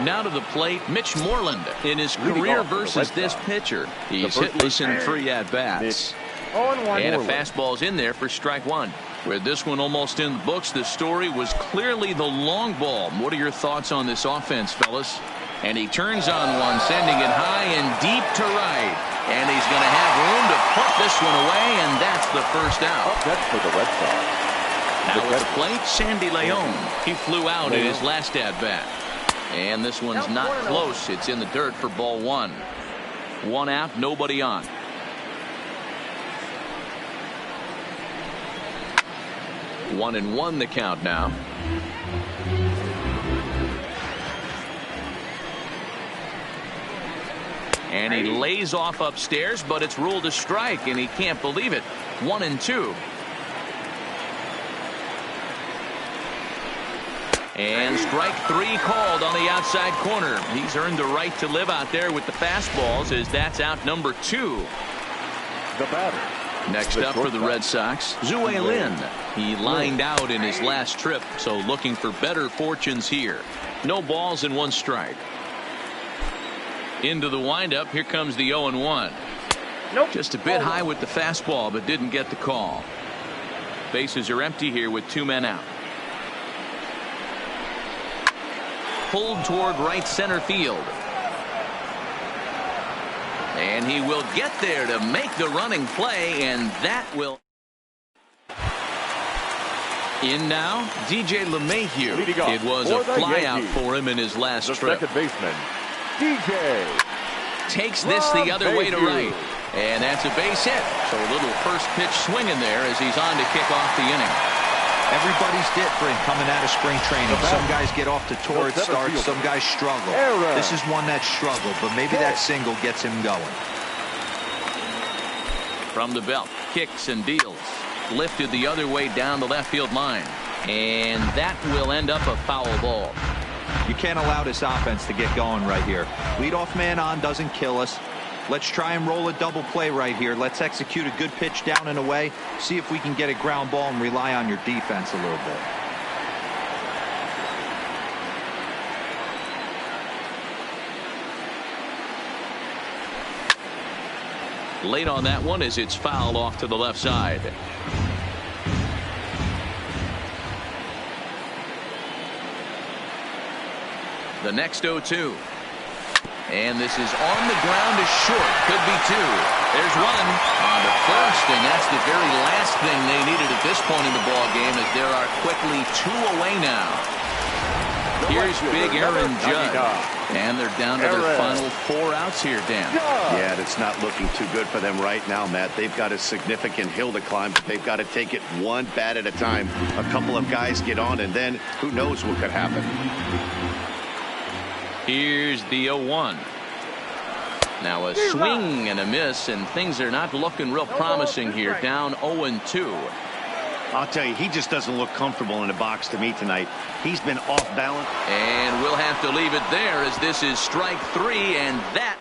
Now to the plate, Mitch Moreland in his career versus this pitcher. He's hitless in 3 at-bats. And a fastball's in there for strike 1. With this one almost in the books, the story was clearly the long ball. What are your thoughts on this offense, fellas? And he turns on one, sending it high and deep to right. And he's going to have room to put this one away, and that's the first out. That's for the Red Sox. Now at the plate, Sandy Leon. He flew out in his last at-bat. And this one's not close. It's in the dirt for ball 1. 1 out, nobody on. 1-1 the count now. And he lays off upstairs, but it's ruled a strike, and he can't believe it. 1-2. And strike 3 called on the outside corner. He's earned the right to live out there with the fastballs, as that's out number 2. The batter. Next up for the Red Sox, Zue Lin. He lined out in his last trip, so looking for better fortunes here. No balls and 1 strike. Into the windup, here comes the 0-1. Nope. Just a bit high with the fastball, but didn't get the call. Bases are empty here with 2 men out. Pulled toward right center field. And he will get there to make the running play, and that will. In now, DJ LeMahieu. It was a flyout for him in his last trip. Second baseman, DJ. Takes this the other way to right. And that's a base hit. So a little first pitch swing in there as he's on to kick off the inning. Everybody's different coming out of spring training. Some guys get off to torrid starts. Some guys struggle. This is one that struggled, but maybe that single gets him going. From the belt, kicks and deals. Lifted the other way down the left field line. And that will end up a foul ball. You can't allow this offense to get going right here. Leadoff man on doesn't kill us. Let's try and roll a double play right here. Let's execute a good pitch down and away. See if we can get a ground ball and rely on your defense a little bit. Late on that one as it's fouled off to the left side. The next 0-2. And this is on the ground to short. Could be 2. There's 1 on the first, and that's the very last thing they needed at this point in the ball game, as there are quickly 2 away now. Here's big Aaron Judge, and they're down to their final 4 outs here, Dan. Yeah, it's not looking too good for them right now, Matt. They've got a significant hill to climb, but they've got to take it 1 bat at a time. A couple of guys get on, and then who knows what could happen. Here's the 0-1. Now a swing and a miss, and things are not looking real promising here. Down 0-2. I'll tell you, he just doesn't look comfortable in the box to me tonight. He's been off balance. And we'll have to leave it there, as this is strike 3, and that.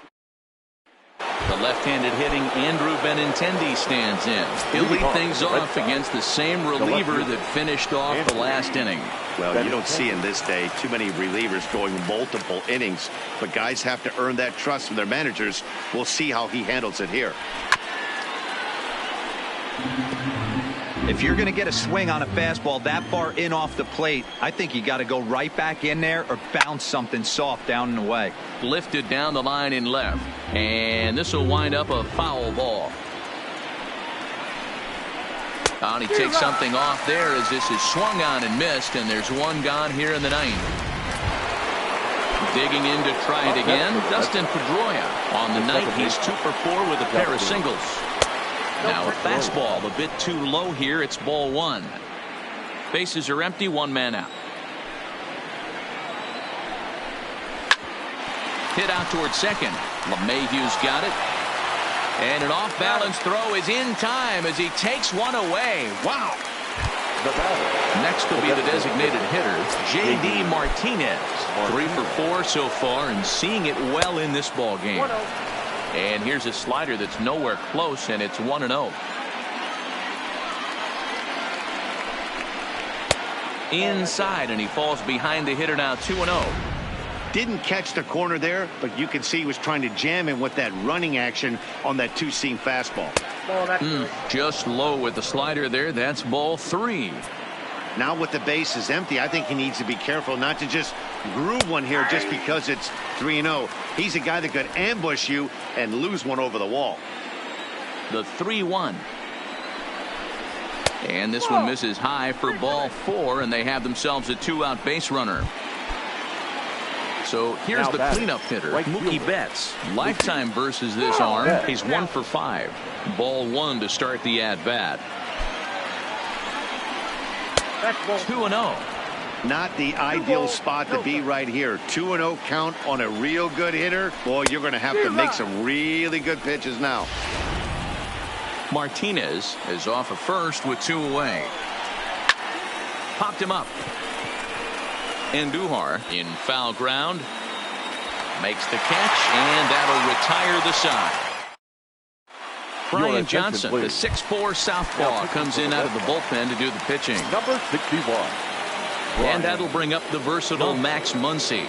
The left-handed hitting Andrew Benintendi stands in. He'll lead things off against the same reliever that finished off the last inning. Well, you don't see in this day too many relievers going multiple innings, but guys have to earn that trust from their managers. We'll see how he handles it here. If you're going to get a swing on a fastball that far in off the plate, I think you got to go right back in there or bounce something soft down and away. Lifted down the line in left, and this will wind up a foul ball. And he takes something off there as this is swung on and missed, and there's 1 gone here in the 9th. Digging in to try it again, Dustin Pedroia. On the night, he's 2 for 4 with a pair of singles. Now a fastball a bit too low here. It's ball 1. Bases are empty, 1 man out. Hit out towards second. LeMahieu's got it. And an off-balance throw is in time as he takes 1 away. Wow. Next will be the designated hitter, J.D. Martinez. 3 for 4 so far, and seeing it well in this ball game. And here's a slider that's nowhere close, and it's 1-0. Inside, and he falls behind the hitter now, 2-0. Didn't catch the corner there, but you can see he was trying to jam him with that running action on that 2-seam fastball. Just low with the slider there. That's ball 3. Now with the bases empty, I think he needs to be careful not to just groove one here just because it's 3-0. He's a guy that could ambush you and lose one over the wall. The 3-1. And this one misses high for ball 4, and they have themselves a 2-out base runner. So here's the cleanup hitter, Mookie Betts. Lifetime versus this arm. He's 1 for 5. Ball 1 to start the at-bat. 2-0. Not the ideal spot to be right here. 2-0 count on a real good hitter. Boy, you're going to have to make some really good pitches now. Martinez is off of first with 2 away. Popped him up. Andujar in foul ground. Makes the catch, and that'll retire the side. Brian Johnson, the 6'4" southpaw, comes in out of the bullpen to do the pitching. Number 61. And that'll bring up the versatile Max Muncy.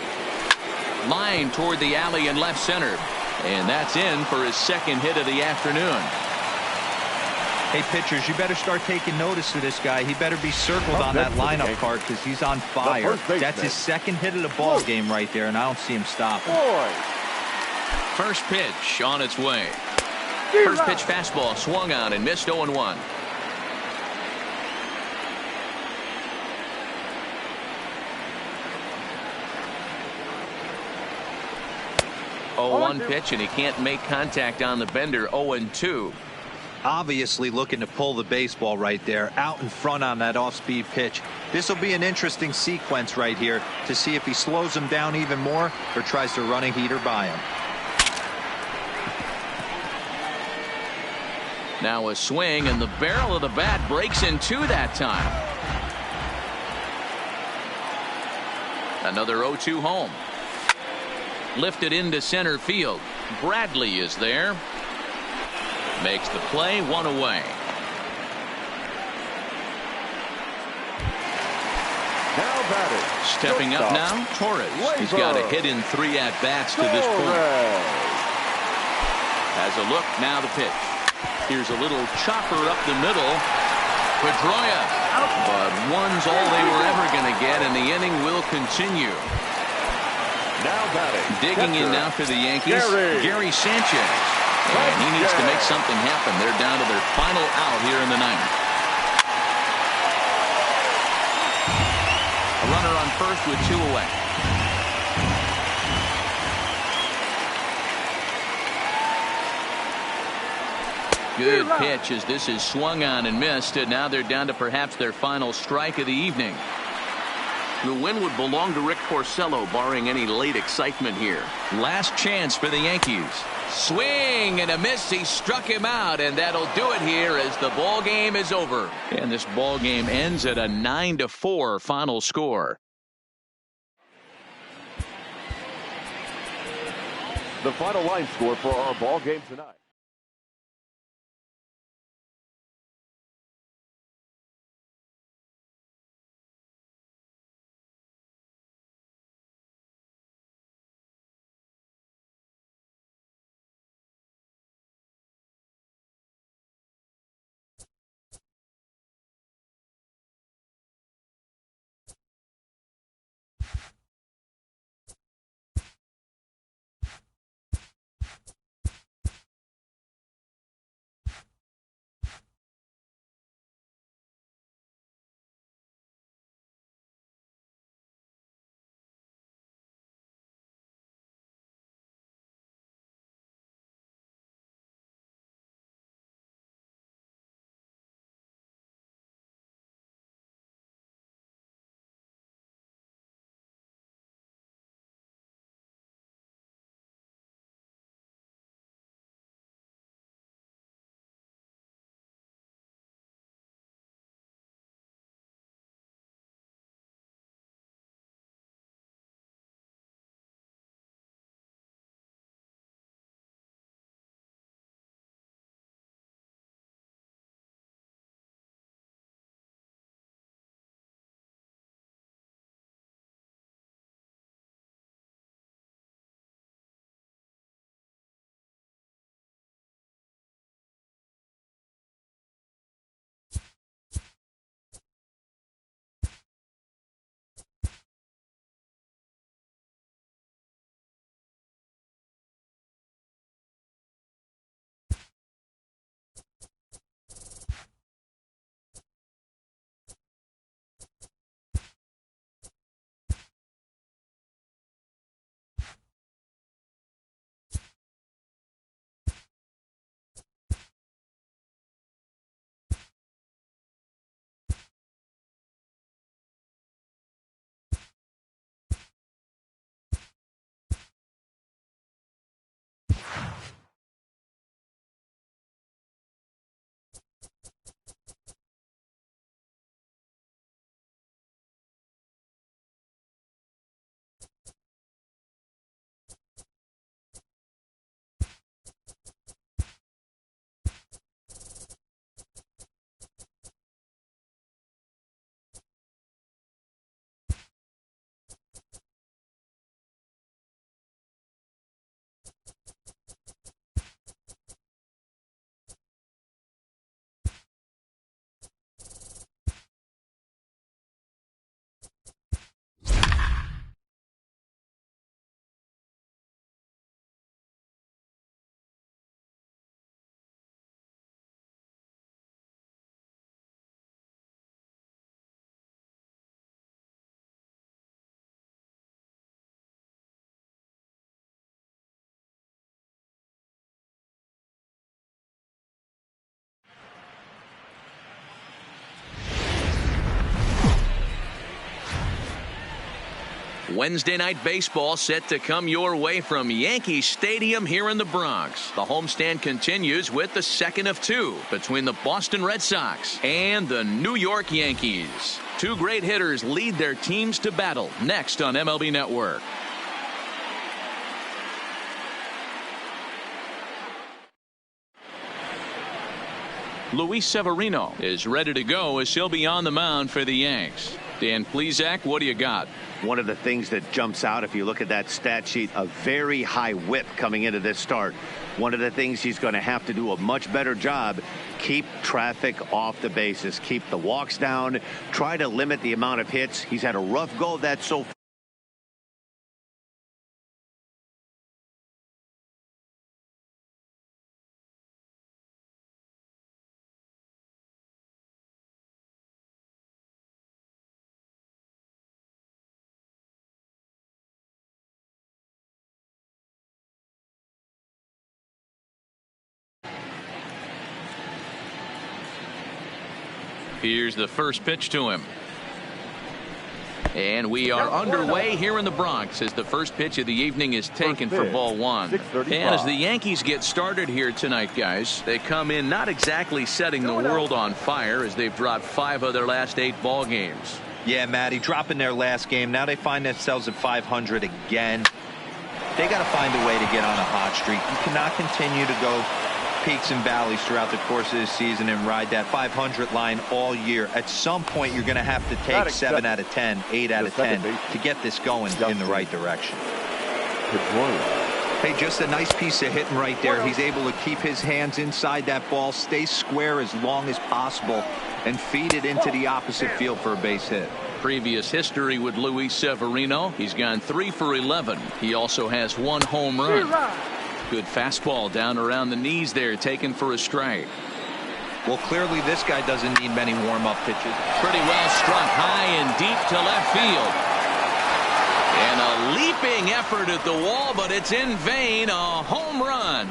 Line toward the alley in left center. And that's in for his second hit of the afternoon. Hey, pitchers, you better start taking notice of this guy. He better be circled on that lineup card because he's on fire. That's his second hit of the ball game right there, and I don't see him stopping. First pitch on its way. First pitch fastball swung on and missed 0-1. Oh, 1 pitch, and he can't make contact on the bender. 0-2. Obviously looking to pull the baseball right there out in front on that off-speed pitch. This will be an interesting sequence right here to see if he slows him down even more or tries to run a heater by him. Now a swing, and the barrel of the bat breaks in two that time. Another 0-2 home. Lifted into center field. Bradley is there. Makes the play, 1 away. Now batting. Stepping up now, Torres. He's got a hit in 3 at-bats to this point. Has a look, now the pitch. Here's a little chopper up the middle. Pedroia. But one's all they were ever going to get, and the inning will continue. Now batting. Digging in now for the Yankees, Gary Sanchez. And he needs to make something happen. They're down to their final out here in the ninth. A runner on first with 2 away. Good pitch as this is swung on and missed, and now they're down to perhaps their final strike of the evening. The win would belong to Rick Porcello, barring any late excitement here. Last chance for the Yankees. Swing and a miss. He struck him out, and that'll do it here as the ball game is over. And this ball game ends at a 9-4 final score. The final line score for our ball game tonight. Wednesday night baseball set to come your way from Yankee Stadium here in the Bronx. The homestand continues with the second of two between the Boston Red Sox and the New York Yankees. Two great hitters lead their teams to battle next on MLB Network. Luis Severino is ready to go as he'll be on the mound for the Yanks. Dan Plesac, what do you got? One of the things that jumps out if you look at that stat sheet, a very high whip coming into this start. One of the things he's going to have to do a much better job, keep traffic off the bases, keep the walks down, try to limit the amount of hits. He's had a rough go of that so far. Here's the first pitch to him. And we are underway here in the Bronx as the first pitch of the evening is taken for ball one. And as the Yankees get started here tonight, guys, they come in not exactly setting the world on fire as they've dropped 5 of their last 8 ball games. Yeah, Matty, dropping their last game. Now they find themselves at 500 again. They got to find a way to get on a hot streak. You cannot continue to go peaks and valleys throughout the course of this season and ride that 500 line all year. At some point, you're going to have to take 7 out of 10, 8 out of 10 to get this going in the right direction. Hey, just a nice piece of hitting right there. He's able to keep his hands inside that ball, stay square as long as possible, and feed it into the opposite field for a base hit. Previous history with Luis Severino. He's gone 3 for 11. He also has 1 home run. Good fastball down around the knees there, taken for a strike. Well, clearly this guy doesn't need many warm-up pitches. Pretty well struck high and deep to left field. And a leaping effort at the wall, but it's in vain. A home run.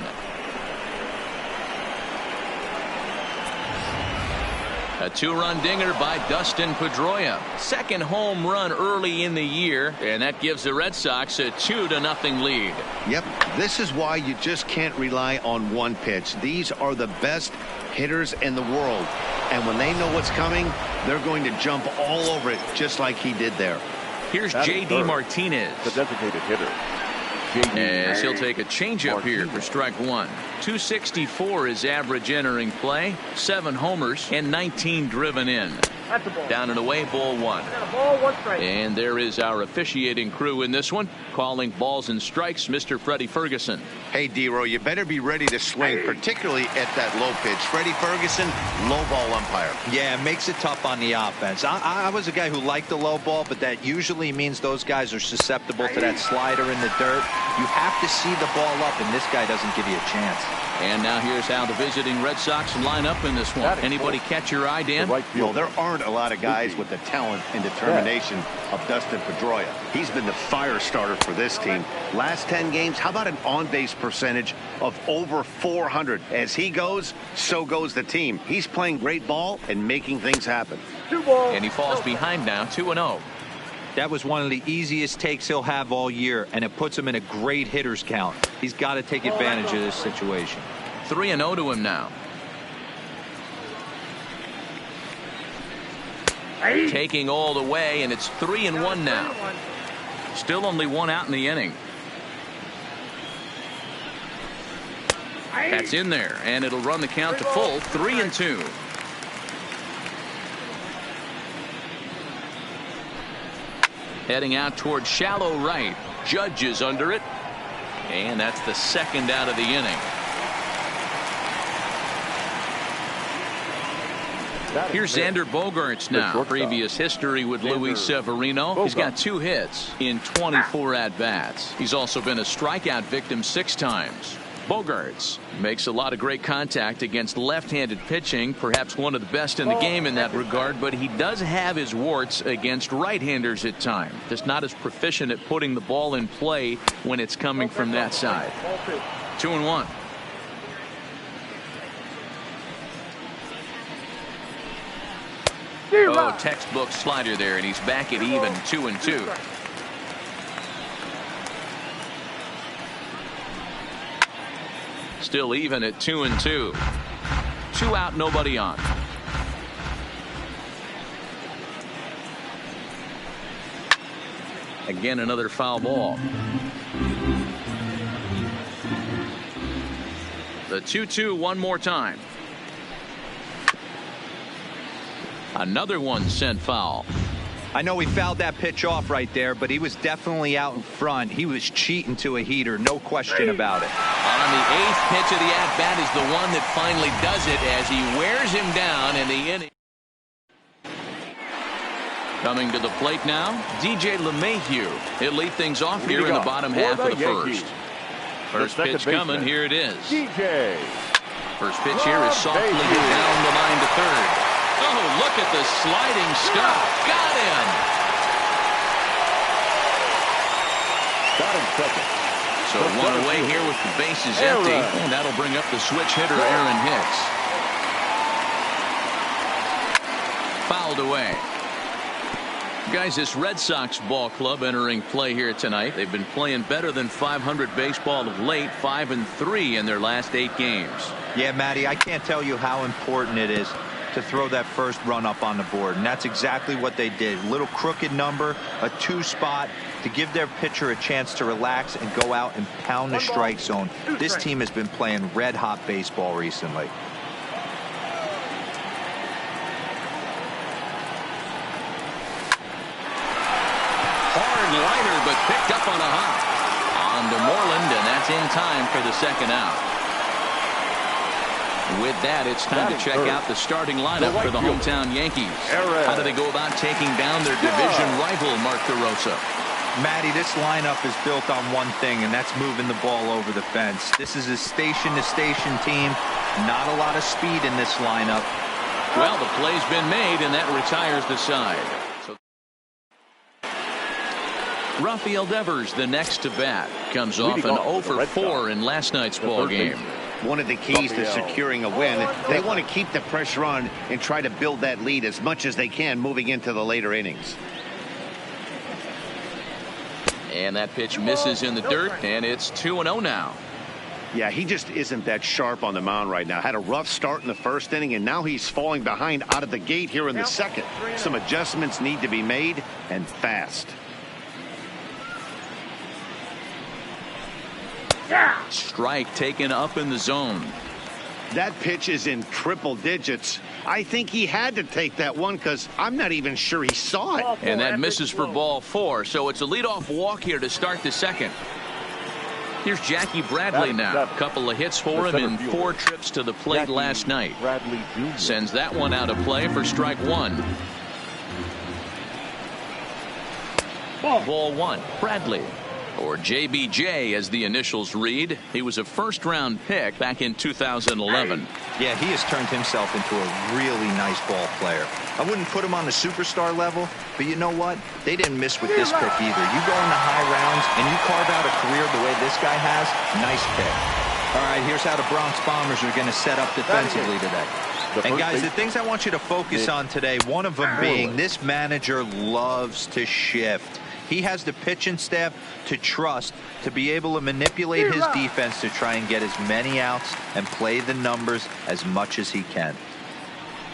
A 2-run dinger by Dustin Pedroia. Second home run early in the year, and that gives the Red Sox a 2-0 lead. Yep, this is why you just can't rely on one pitch. These are the best hitters in the world, and when they know what's coming, they're going to jump all over it just like he did there. Here's J.D. Martinez. The designated hitter. As he'll take a changeup here for strike 1. 264 is average entering play. 7 homers and 19 driven in. Down and away, ball 1. And there is our officiating crew in this one, calling balls and strikes, Mr. Freddie Ferguson. Hey, D-Row, you better be ready to swing, particularly at that low pitch. Freddie Ferguson, low ball umpire. Yeah, it makes it tough on the offense. I was a guy who liked the low ball, but that usually means those guys are susceptible to that slider in the dirt. You have to see the ball up, and this guy doesn't give you a chance. And now here's how the visiting Red Sox line up in this one. Anybody catch your eye, Dan? Well, there aren't a lot of guys with the talent and determination of Dustin Pedroia. He's been the fire starter for this team. Last 10 games, how about an on-base percentage of over 400? As he goes, so goes the team. He's playing great ball and making things happen. And he falls behind now, 2-0. That was one of the easiest takes he'll have all year, and it puts him in a great hitter's count. He's got to take advantage of this situation. 3-0 to him now. Taking all the way, and it's 3-1 now. Still only 1 out in the inning. That's in there, and it'll run the count to full. 3-2. Heading out toward shallow right. Judge is under it. And that's the second out of the inning. Here's Xander Bogaerts now. Previous history with Luis Severino. He's got 2 hits in 24 at-bats. He's also been a strikeout victim 6 times. Bogaerts makes a lot of great contact against left-handed pitching, perhaps one of the best in the game in that regard, but he does have his warts against right-handers at times. Just not as proficient at putting the ball in play when it's coming from that side. 2-1. Oh, textbook slider there, and he's back at even 2-2. Still even at 2-2. 2 out, nobody on. Again, another foul ball. The 2-2 one more time. Another one sent foul. I know he fouled that pitch off right there, but he was definitely out in front. He was cheating to a heater, no question about it. On the 8th pitch of the at-bat is the one that finally does it as he wears him down in the inning. Coming to the plate now, DJ LeMahieu. He'll lead things off here in the bottom half of the first. First pitch coming, here it is. DJ. First pitch here is softly down the line to third. Oh, look at the sliding stop. Got him. Got him second. So one away here with the bases empty, and that'll bring up the switch hitter Aaron Hicks. Fouled away. Guys, this Red Sox ball club entering play here tonight. They've been playing better than .500 baseball of late, 5-3 in their last 8 games. Yeah, Matty, I can't tell you how important it is to throw that first run up on the board, and that's exactly what they did. A little crooked number, a 2 spot to give their pitcher a chance to relax and go out and pound the strike zone. This team has been playing red hot baseball recently. Hard liner, but picked up on a hop. On to Moreland, and that's in time for the second out. With that, it's time to check out the starting lineup for the hometown Yankees. How do they go about taking down their division rival, Mark DeRosa? Matty, this lineup is built on one thing, and that's moving the ball over the fence. This is a station-to-station team. Not a lot of speed in this lineup. Well, the play's been made, and that retires the side. Rafael Devers, the next to bat, comes off an 0 for 4 in last night's ball game. One of the keys to securing a win, they want to keep the pressure on and try to build that lead as much as they can moving into the later innings. And that pitch misses in the dirt, and it's 2-0 now. Yeah, he just isn't that sharp on the mound right now. Had a rough start in the first inning, and now he's falling behind out of the gate here in the second. Some adjustments need to be made, and fast. Strike taken up in the zone. That pitch is in triple digits. I think he had to take that one because I'm not even sure he saw it. And that misses for ball 4. So it's a leadoff walk here to start the second. Here's Jackie Bradley now. A couple of hits for him in 4 trips to the plate last night. Sends that one out of play for strike 1. Ball 1. Bradley. Or JBJ as the initials read. He was a first-round pick back in 2011. Yeah, he has turned himself into a really nice ball player. I wouldn't put him on the superstar level, but you know what? They didn't miss with this pick either. You go in the high rounds and you carve out a career the way this guy has, nice pick. All right, here's how the Bronx Bombers are going to set up defensively today. And guys, the things I want you to focus on today, one of them being this manager loves to shift. He has the pitching staff to trust to be able to manipulate his defense to try and get as many outs and play the numbers as much as he can.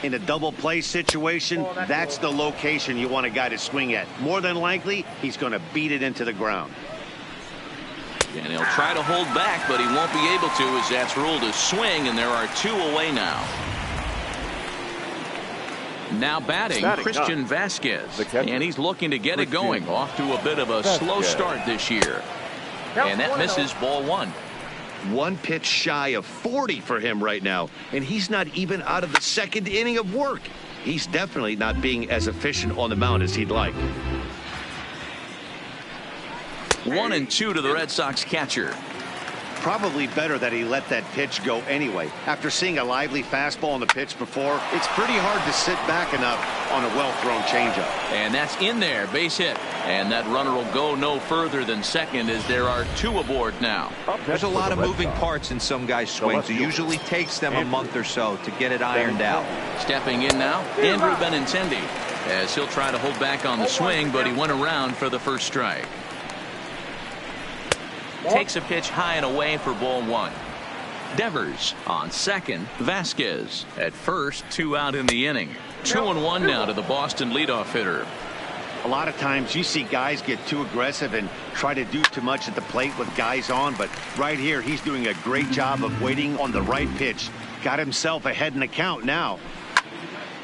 In a double play situation, that's the location you want a guy to swing at. More than likely, he's going to beat it into the ground. And he'll try to hold back, but he won't be able to as that's ruled a swing, and there are 2 away now. Now batting, Christian Vasquez, and he's looking to get it going. Off to a bit of a slow start this year. And that misses ball 1. 1 pitch shy of 40 for him right now, and he's not even out of the second inning of work. He's definitely not being as efficient on the mound as he'd like. 1-2 to the Red Sox catcher. Probably better that he let that pitch go anyway. After seeing a lively fastball on the pitch before, it's pretty hard to sit back enough on a well-thrown changeup. And that's in there, base hit. And that runner will go no further than second as there are 2 aboard now. There's a lot of moving parts in some guys' swings. It usually takes them a month or so to get it ironed out. Stepping in now, Andrew Benintendi, as he'll try to hold back on the swing, but he went around for the first strike. Takes a pitch high and away for ball 1. Devers on second. Vasquez at first. 2 out in the inning. 2-1 now to the Boston leadoff hitter. A lot of times you see guys get too aggressive and try to do too much at the plate with guys on, but right here he's doing a great job of waiting on the right pitch. Got himself ahead in the count now.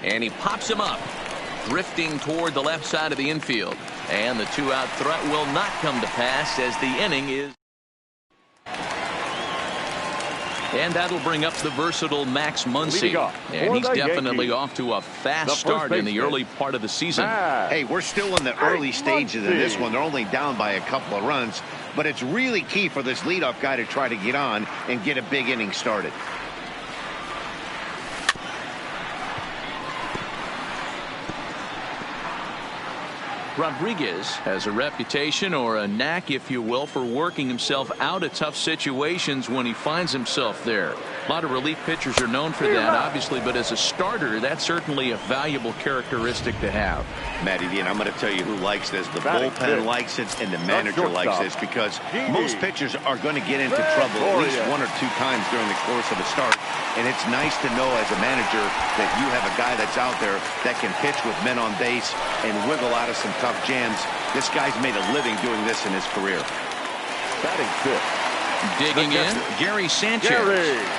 And he pops him up, drifting toward the left side of the infield. And the 2-out threat will not come to pass as the inning is. And that'll bring up the versatile Max Muncy. And he's definitely off to a fast start in the early part of the season. Hey, we're still in the early stages of this one. They're only down by a couple of runs, but it's really key for this leadoff guy to try to get on and get a big inning started. Rodriguez has a reputation, or a knack if you will, for working himself out of tough situations when he finds himself there. A lot of relief pitchers are known for that, obviously, but as a starter, that's certainly a valuable characteristic to have. Matty D, and I'm going to tell you who likes this. The bullpen likes it, and the manager likes this, because most pitchers are going to get into trouble at least 1 or 2 times during the course of a start. And it's nice to know as a manager that you have a guy that's out there that can pitch with men on base and wiggle out of some tough jams. This guy's made a living doing this in his career. Batting fifth. Digging in, Gary Sanchez.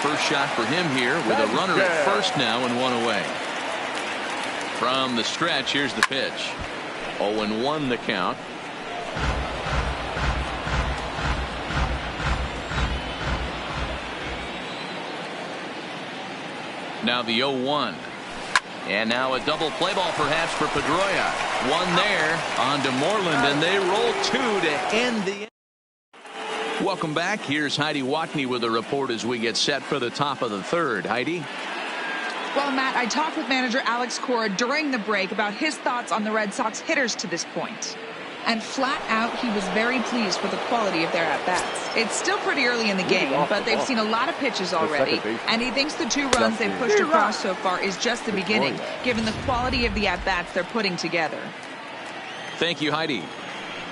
First shot for him here with a runner at first now and 1 away. From the stretch, here's the pitch. 0-1 the count. Now the 0-1. And now a double play ball perhaps for Pedroia. 1 there on to Moreland, and they roll 2 to end the inning. Welcome back. Here's Heidi Watney with a report as we get set for the top of the 3rd. Heidi? Well, Matt, I talked with manager Alex Cora during the break about his thoughts on the Red Sox hitters to this point. And flat out, he was very pleased with the quality of their at-bats. It's still pretty early in the game, but they've seen a lot of pitches already. And he thinks the 2 runs they've pushed across so far is just the beginning, given the quality of the at-bats they're putting together. Thank you, Heidi.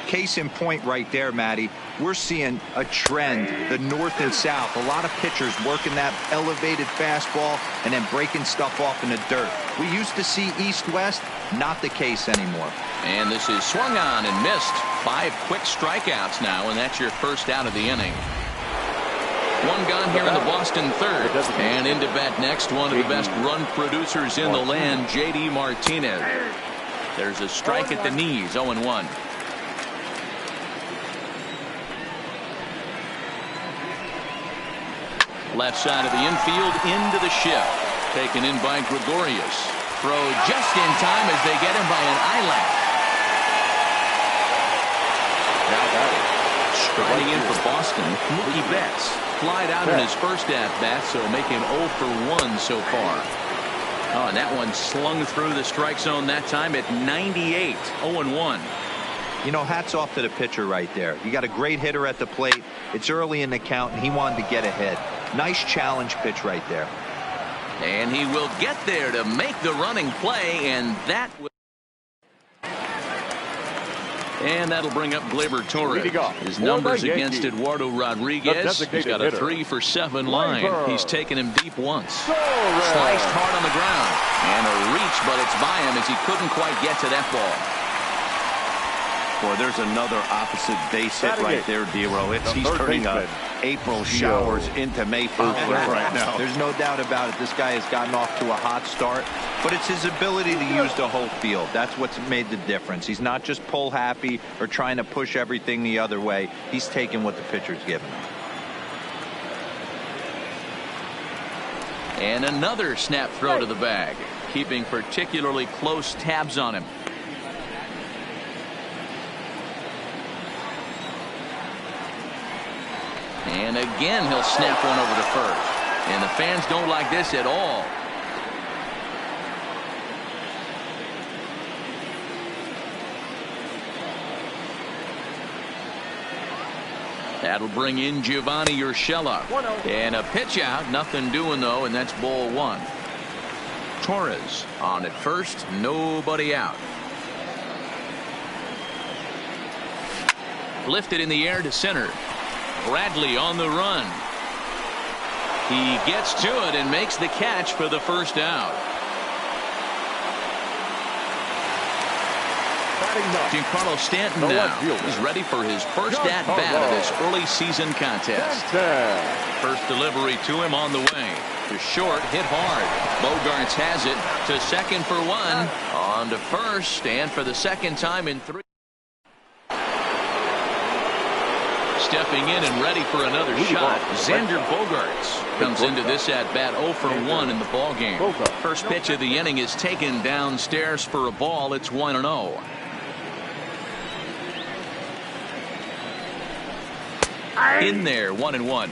Case in point right there, Matty. We're seeing a trend, the north and south. A lot of pitchers working that elevated fastball and then breaking stuff off in the dirt. We used to see east-west, not the case anymore. And this is swung on and missed. 5 quick strikeouts now, and that's your first out of the inning. 1 gone here in the Boston 3rd. And into bat next, one of the best run producers in the land, J.D. Martinez. There's a strike at the knees, 0-1. Left side of the infield, into the shift. Taken in by Gregorius. Throw just in time as they get him by an eyelash. Striding in for Boston, Mookie Betts. Flied out in his first at-bat, so making 0 for 1 so far. Oh, and that one slung through the strike zone that time at 98. 0-1. You know, hats off to the pitcher right there. You got a great hitter at the plate. It's early in the count, and he wanted to get ahead. Nice challenge pitch right there. And he will get there to make the running play, and that will. And that'll bring up Gleyber Torres. His numbers against Eduardo Rodriguez. He's got a 3 for 7 line. He's taken him deep once. Sliced hard on the ground. And a reach, but it's by him as he couldn't quite get to that ball. Boy, there's another opposite base hit right there, D-Row. He's turning April showers into May flowers right now. There's no doubt about it. This guy has gotten off to a hot start, but it's his ability to use the whole field. That's what's made the difference. He's not just pull happy or trying to push everything the other way. He's taking what the pitcher's giving him. And another snap throw to the bag, keeping particularly close tabs on him. And again, he'll snap one over to first. And the fans don't like this at all. That'll bring in Giovanni Urshela. And a pitch out. Nothing doing, though, and that's ball 1. Torres on at first. Nobody out. Lifted in the air to center. Bradley on the run. He gets to it and makes the catch for the first out. Giancarlo Stanton now is ready for his first at-bat of this early season contest. First delivery to him on the way. To short, hit hard. Bogarts has it to second for one. On to first, and for the second time in 3. Stepping in and ready for another shot, Xander Bogarts comes into this at-bat 0 for 1 in the ballgame. First pitch of the inning is taken downstairs for a ball. It's 1-0. In there, 1-1.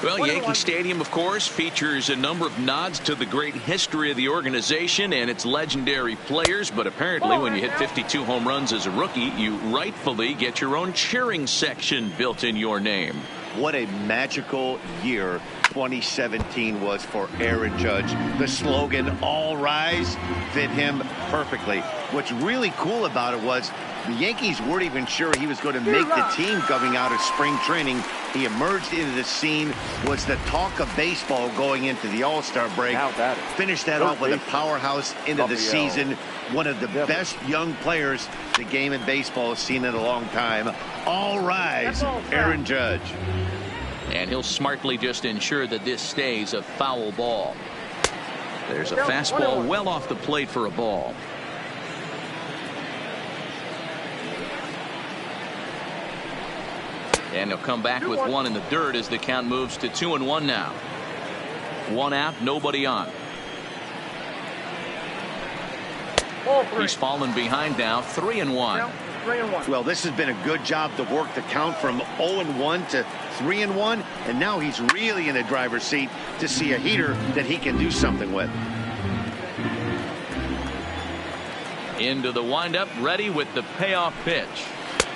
Well, Yankee Stadium, of course, features a number of nods to the great history of the organization and its legendary players. But apparently, when you hit 52 home runs as a rookie, you rightfully get your own cheering section built in your name. What a magical year 2017 was for Aaron Judge. The slogan, "All Rise," fit him perfectly. What's really cool about it was the Yankees weren't even sure he was going to make the team coming out of spring training. He emerged into the scene, was the talk of baseball going into the All-Star break. Finished that off with a powerhouse into the season. One of the best young players the game in baseball has seen in a long time. All rise, Aaron Judge. And he'll smartly just ensure that this stays a foul ball. There's a fastball well off the plate for a ball. And he'll come back with one in the dirt as the count moves to 2-1 now. One out, nobody on. He's fallen behind now, 3-1. Well, this has been a good job to work the count from 0-1 to 3-1, and now he's really in the driver's seat to see a heater that he can do something with. Into the windup, ready with the payoff pitch.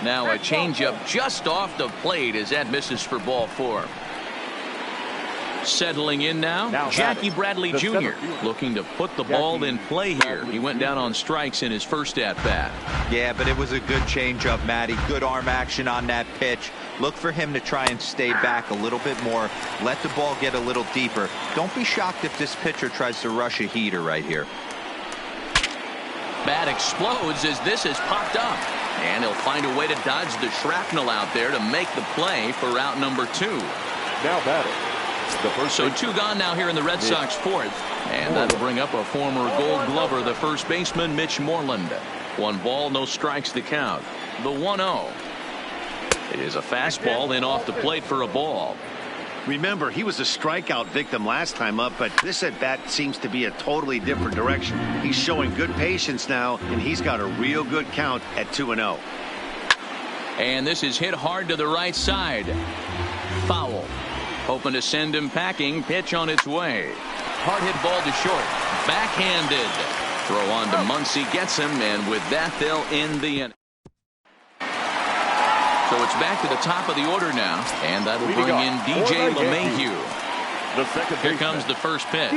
Now a changeup just off the plate as that misses for ball 4. Settling in now Jackie Bradley Jr. looking to put the ball in play here. He went down on strikes in his first at-bat. Yeah, but it was a good changeup, Matty. Good arm action on that pitch. Look for him to try and stay back a little bit more. Let the ball get a little deeper. Don't be shocked if this pitcher tries to rush a heater right here. Bat explodes as this is popped up. And he'll find a way to dodge the shrapnel out there to make the play for out number 2. Now batting. So 2 gone now here in the Red Sox 4th. And that'll bring up a former Gold Glover, the first baseman, Mitch Moreland. 1 ball, no strikes the count. The 1-0. It is a fastball in off the plate for a ball. Remember, he was a strikeout victim last time up, but this at-bat seems to be a totally different direction. He's showing good patience now, and he's got a real good count at 2-0. And this is hit hard to the right side. Foul. Hoping to send him packing. Pitch on its way. Hard hit ball to short. Backhanded. Throw on to Muncy, gets him, and with that, they'll end the inning. So it's back to the top of the order now, and that'll bring in DJ LeMahieu. Here comes the first pitch.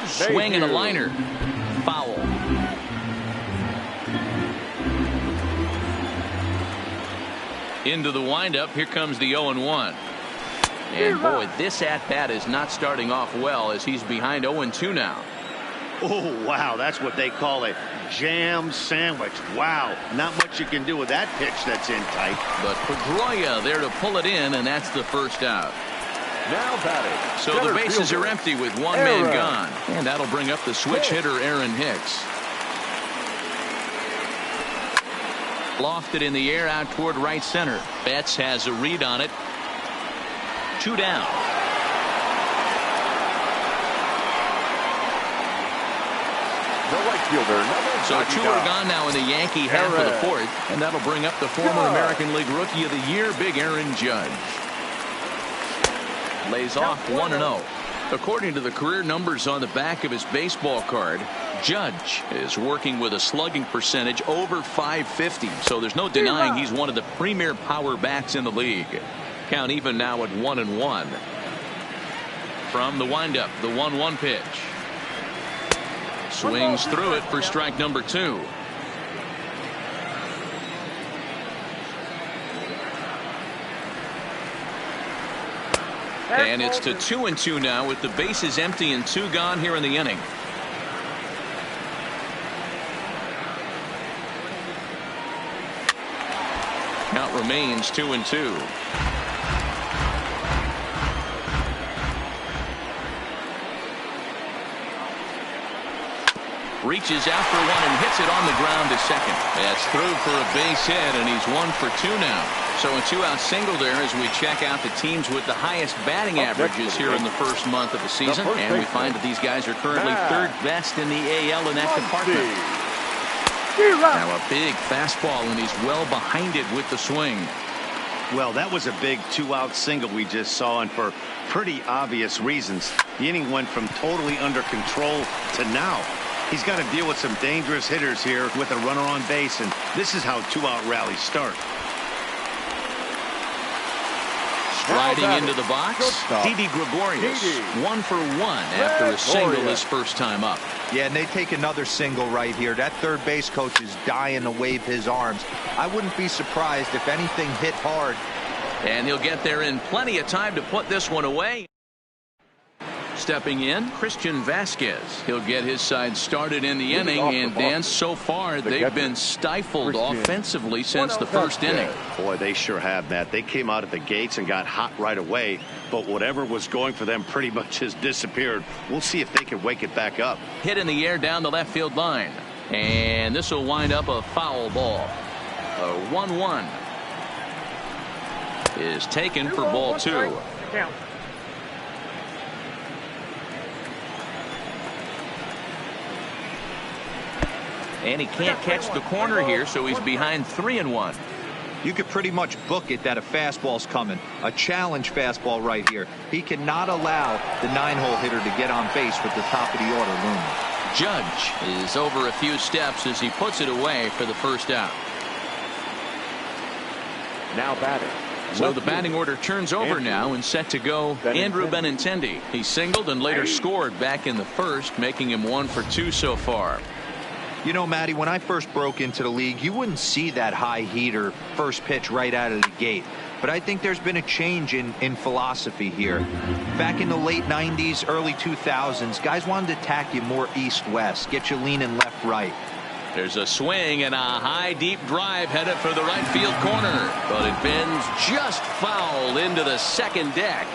Swing and a liner. Foul. Into the windup. Here comes the 0-1. And boy, this at-bat is not starting off well as he's behind 0-2 now. Oh, wow, that's what they call a jam sandwich. Wow, not much you can do with that pitch that's in tight. But Pedroia there to pull it in, and that's the first out. Now batting. So the bases are empty with one man gone. And that'll bring up the switch hitter, Aaron Hicks. Lofted in the air out toward right center. Betts has a read on it. 2 down. So 2 are gone now in the Yankee half of the 4th, and that'll bring up the former American League Rookie of the Year, Big Aaron Judge. Lays off 1-0. According to the career numbers on the back of his baseball card, Judge is working with a slugging percentage over .550, so there's no denying he's one of the premier power bats in the league. Count even now at 1-1. From the windup, the 1-1 pitch. Swings through it for strike number 2. And it's to 2-2 now with the bases empty and 2 gone here in the inning. Count remains 2-2. Reaches out for one and hits it on the ground to second. That's through for a base hit, and he's 1 for 2 now. So a 2-out single there as we check out the teams with the highest batting averages here in the first month of the season. And we find that these guys are currently 3rd best in the AL in that department. Now a big fastball, and he's well behind it with the swing. Well, that was a big 2-out single we just saw, and for pretty obvious reasons. The inning went from totally under control to now. He's got to deal with some dangerous hitters here with a runner on base, and this is how 2-out rallies start. Striding into the box, Didi Gregorius, 1 for 1 after a single his first time up. Yeah, and they take another single right here. That third base coach is dying to wave his arms. I wouldn't be surprised if anything hit hard. And he'll get there in plenty of time to put this one away. Stepping in, Christian Vasquez. He'll get his side started in the inning, and Dan, so far they've been stifled offensively since the first inning. Boy, they sure have, Matt. They came out at the gates and got hot right away, but whatever was going for them pretty much has disappeared. We'll see if they can wake it back up. Hit in the air down the left field line, and this will wind up a foul ball. A 1-1 is taken for ball 2. And he can't catch the corner here, so he's behind 3-1. You could pretty much book it that a fastball's coming. A challenge fastball right here. He cannot allow the 9-hole hitter to get on base with the top of the order looming. Judge is over a few steps as he puts it away for the first out. Now batting. So the batting order turns over now and set to go Andrew Benintendi. He singled and later scored back in the first, making him 1 for 2 so far. You know, Matty, when I first broke into the league, you wouldn't see that high heater first pitch right out of the gate. But I think there's been a change in philosophy here. Back in the late 90s, early 2000s, guys wanted to attack you more east-west, get you leaning left-right. There's a swing and a high, deep drive headed for the right field corner. But it bends just foul into the second deck.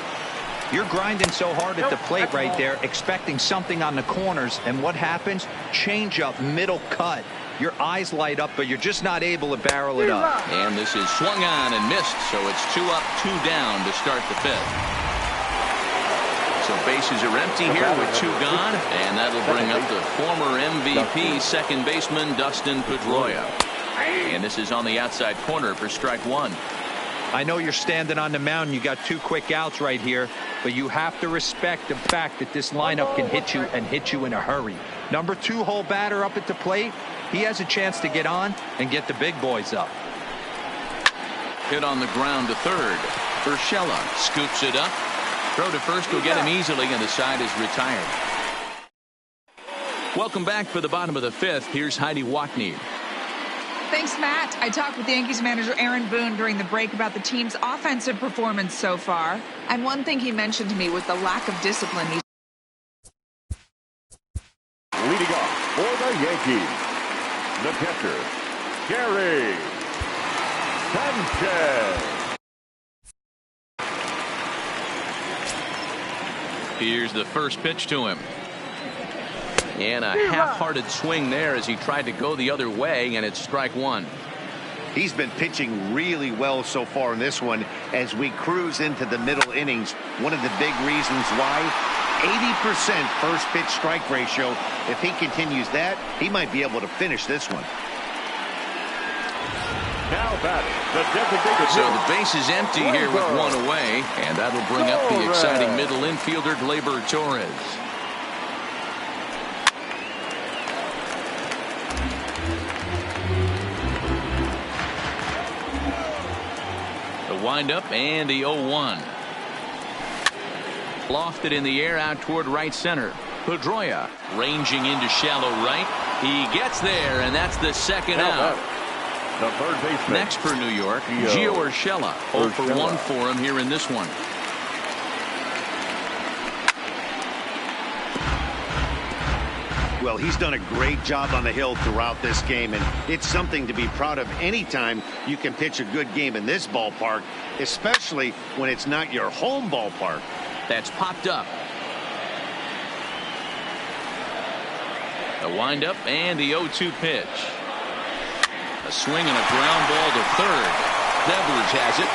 You're grinding so hard at the plate right there, expecting something on the corners, and what happens? Change up, middle cut. Your eyes light up, but you're just not able to barrel it up. And this is swung on and missed, so it's 2 up, 2 down to start the 5th. So bases are empty here with 2 gone, and that'll bring up the former MVP second baseman Dustin Pedroia. And this is on the outside corner for strike 1. I know you're standing on the mound. You got 2 quick outs right here, but you have to respect the fact that this lineup can hit you and hit you in a hurry. Number 2-hole batter up at the plate. He has a chance to get on and get the big boys up. Hit on the ground to third. Urshela scoops it up. Throw to first will get him easily, and the side is retired. Welcome back for the bottom of the 5th. Here's Heidi Wackney. Thanks, Matt. I talked with Yankees manager Aaron Boone during the break about the team's offensive performance so far. And one thing he mentioned to me was the lack of discipline. Leading off for the Yankees, the catcher, Gary Sanchez. Here's the first pitch to him. And a half-hearted swing there as he tried to go the other way, and it's strike 1. He's been pitching really well so far in this one as we cruise into the middle innings. One of the big reasons why, 80% first pitch strike ratio. If he continues that, he might be able to finish this one. Now batting, the designated So the base is empty here with 1 away, and that'll bring up the exciting middle infielder Gleyber Torres. Wind up and the 0-1. Lofted in the air out toward right center. Pedroia ranging into shallow right. He gets there, and that's the second out. The third baseman. Next for New York, Gio Urshela. 0 for 1 for him here in this one. Well, he's done a great job on the hill throughout this game, and it's something to be proud of anytime you can pitch a good game in this ballpark, especially when it's not your home ballpark. That's popped up. The windup and the 0-2 pitch. A swing and a ground ball to third. Devers has it.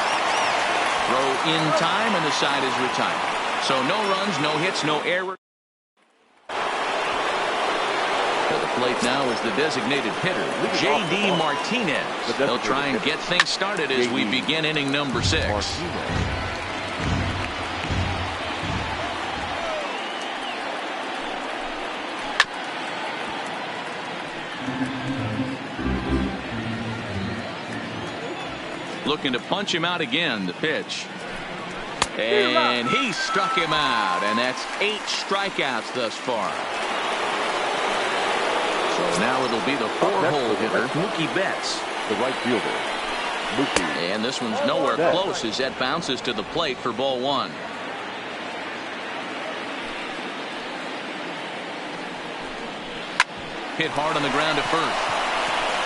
Throw in time, and the side is retired. So no runs, no hits, no error. To the plate now is the designated hitter, J.D. Martinez. They'll try and get things started as we begin inning number 6. Looking to punch him out again. The pitch. And he struck him out. And that's 8 strikeouts thus far. So now it'll be the 4-hole hitter, Mookie Betts. The right fielder, Mookie. And this one's nowhere close as that bounces to the plate for ball 1. Hit hard on the ground to first.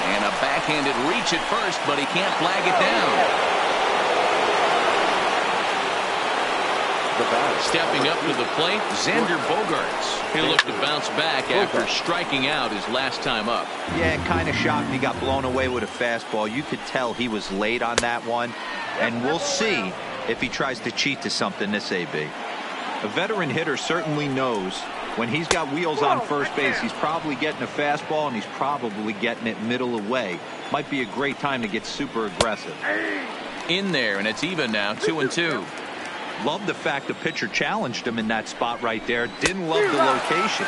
And a backhanded reach at first, but he can't flag it down. Stepping up to the plate, Xander Bogaerts. He'll look to bounce back after striking out his last time up. Yeah, kind of shocked he got blown away with a fastball. You could tell he was late on that one. And we'll see if he tries to cheat to something this AB. A veteran hitter certainly knows when he's got wheels on first base, he's probably getting a fastball and he's probably getting it middle away. Might be a great time to get super aggressive. In there, and it's even now, 2-2. Love the fact the pitcher challenged him in that spot right there. Didn't love the location.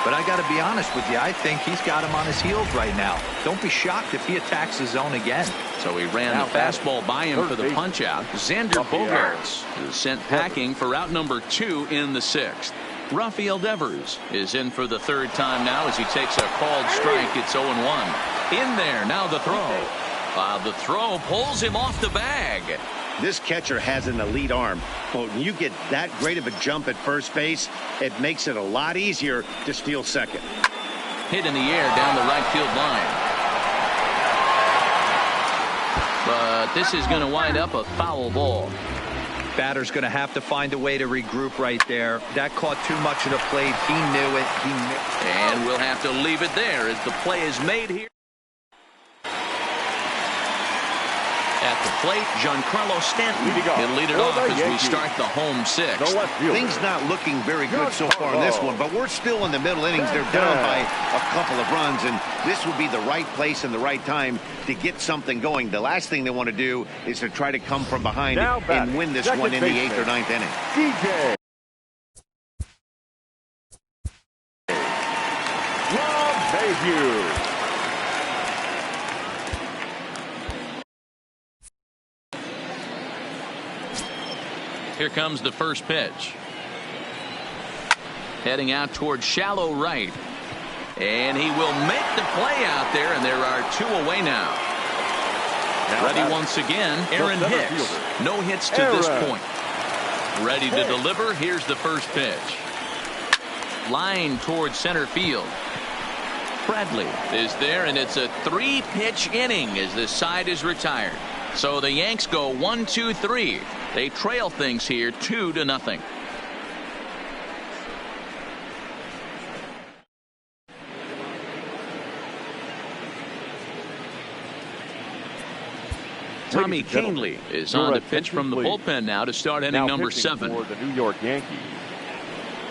But I got to be honest with you, I think he's got him on his heels right now. Don't be shocked if he attacks the zone again. So he ran the fastball by him for the punch out. Xander Bogaerts is sent packing for out number 2 in the 6th. Rafael Devers is in for the 3rd time now as he takes a called strike. It's 0-1. In there, now the throw. The throw pulls him off the bag. This catcher has an elite arm, but when you get that great of a jump at first base, it makes it a lot easier to steal second. Hit in the air down the right field line. But this is going to wind up a foul ball. Batter's going to have to find a way to regroup right there. That caught too much of the plate. He knew it. And we'll have to leave it there as the play is made here. At the plate, Giancarlo Stanton. He'll lead it off as we start the home 6th. Things not looking very good so far in this one, but we're still in the middle innings. They're down by a couple of runs, and this would be the right place and the right time to get something going. The last thing they want to do is to try to come from behind and win this one in the 8th or 9th inning. DJ. Mayhew. Here comes the first pitch. Heading out towards shallow right. And he will make the play out there, and there are 2 away now. Ready once again, Aaron Hicks. No hits to this point. Ready to deliver. Here's the first pitch. Line towards center field. Bradley is there, and it's a 3-pitch inning as this side is retired. So the Yanks go 1-2-3. They trail things here 2-0. Tommy Kahnle is on to pitch from the bullpen now to start inning number 7. For the New York Yankees,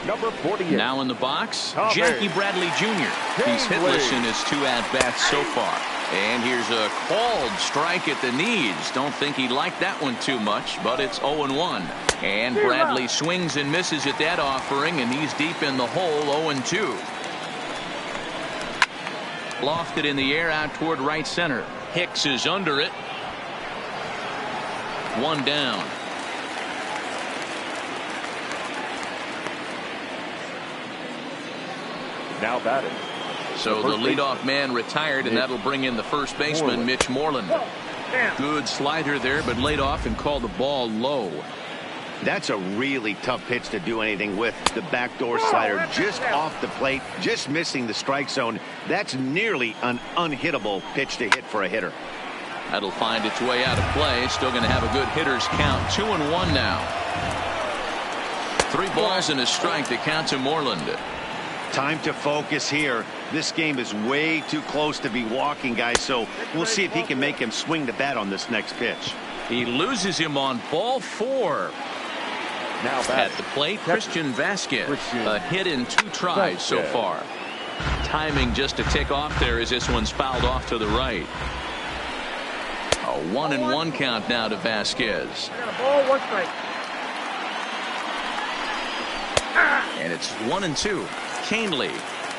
number 48. Now in the box, Jackie Bradley Jr. He's hitless in his 2 at-bats so far. And here's a called strike at the knees. Don't think he liked that one too much, but it's 0-1. And Bradley swings and misses at that offering, and he's deep in the hole, 0-2. Lofted in the air out toward right center. Hicks is under it. 1 down. Now batting. So the leadoff man retired, and that'll bring in the first baseman, Mitch Moreland. Good slider there, but laid off and called the ball low. That's a really tough pitch to do anything with. The backdoor slider just off the plate, just missing the strike zone. That's nearly an unhittable pitch to hit for a hitter. That'll find its way out of play. Still going to have a good hitter's count. 2-1 now. 3 balls and a strike to count to Moreland. Time to focus here. This game is way too close to be walking, guys, so we'll see if he can make him swing the bat on this next pitch. He loses him on ball 4. Now at the plate, Christian Vasquez. A hit in 2 tries so far. Timing just a tick off there as this one's fouled off to the right. A 1-1 count now to Vasquez. And it's 1-2. Canely,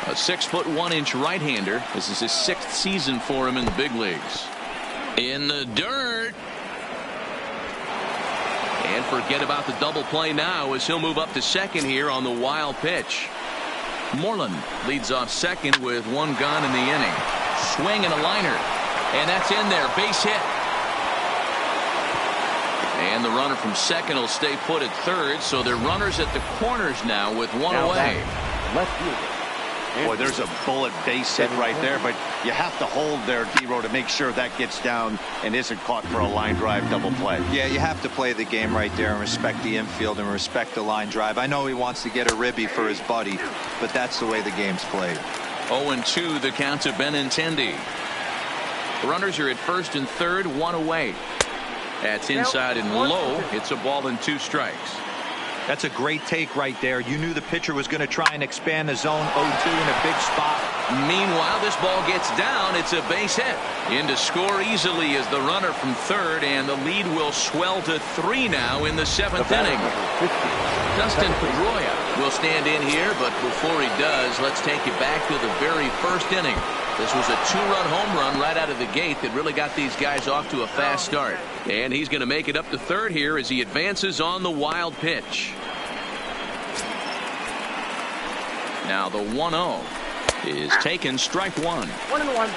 a 6'1" right-hander. This is his 6th season for him in the big leagues. In the dirt. And forget about the double play now as he'll move up to second here on the wild pitch. Moreland leads off second with 1 gone in the inning. Swing and a liner. And that's in there. Base hit. And the runner from second will stay put at third, so they're runners at the corners now with 1 away. Left fielder. Boy, there's a bullet base hit right there, but you have to hold there, D-Row, to make sure that gets down and isn't caught for a line drive double play. Yeah, you have to play the game right there and respect the infield and respect the line drive. I know he wants to get a ribby for his buddy, but that's the way the game's played. 0-2 the count to Benintendi. The runners are at first and third, 1 away. That's inside and low. It's a ball and 2 strikes. That's a great take right there. You knew the pitcher was going to try and expand the zone 0-2 in a big spot. Meanwhile, this ball gets down. It's a base hit. In to score easily is the runner from third, and the lead will swell to 3 now in the 7th inning. Dustin Pedroia will stand in here, but before he does, let's take you back to the very first inning. This was a 2-run home run right out of the gate that really got these guys off to a fast start. And he's going to make it up to third here as he advances on the wild pitch. Now the 1-0 is taken, strike 1. 1-1.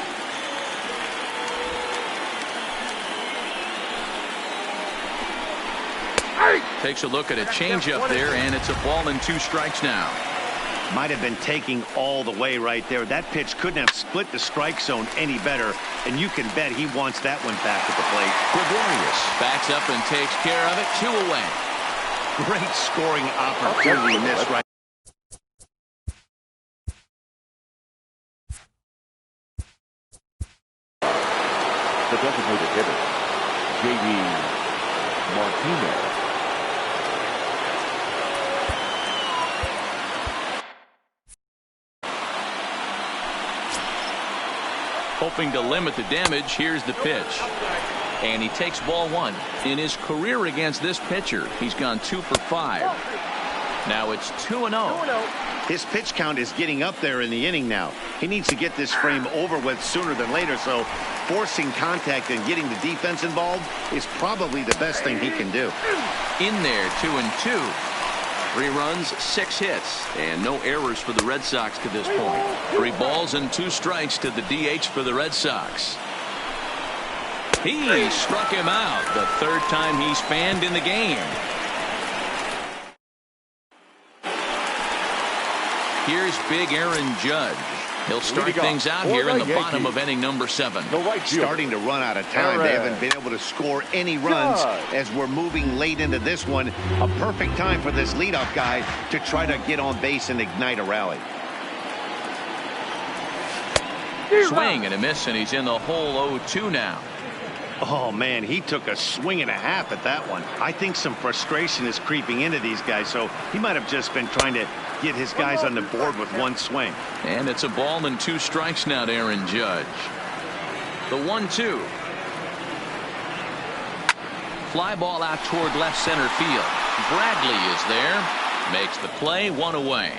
Takes a look at a changeup there, and it's a ball and 2 strikes now. Might have been taking all the way right there. That pitch couldn't have split the strike zone any better, and you can bet he wants that one back at the plate. Gregorius backs up and takes care of it. 2 away. Great scoring opportunity in this right. The designated hitter, J.D. Martinez. Hoping to limit the damage, here's the pitch. And he takes ball 1. In his career against this pitcher, he's gone 2 for 5. Now it's 2-0. His pitch count is getting up there in the inning now. He needs to get this frame over with sooner than later, so forcing contact and getting the defense involved is probably the best thing he can do. In there, 2-2. 3 runs, 6 hits, and no errors for the Red Sox to this point. 3 balls and 2 strikes to the DH for the Red Sox. He struck him out the 3rd time he's fanned in the game. Here's big Aaron Judge. He'll start things out here in the bottom of inning number 7. Starting to run out of time. They haven't been able to score any runs as we're moving late into this one. A perfect time for this leadoff guy to try to get on base and ignite a rally. Swing and a miss, and he's in the hole 0-2 now. Oh, man, he took a swing and a half at that one. I think some frustration is creeping into these guys, so he might have just been trying to get his guys on the board with 1 swing. And it's a ball and 2 strikes now to Aaron Judge. The 1-2. Fly ball out toward left center field. Bradley is there. Makes the play, 1 away.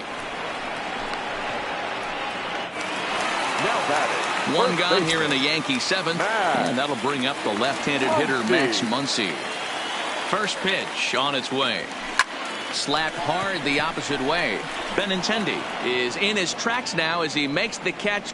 Now batting. 1 gone here in the Yankee 7th, and that'll bring up the left-handed hitter Max Muncy. First pitch on its way. Slapped hard the opposite way. Benintendi is in his tracks now as he makes the catch.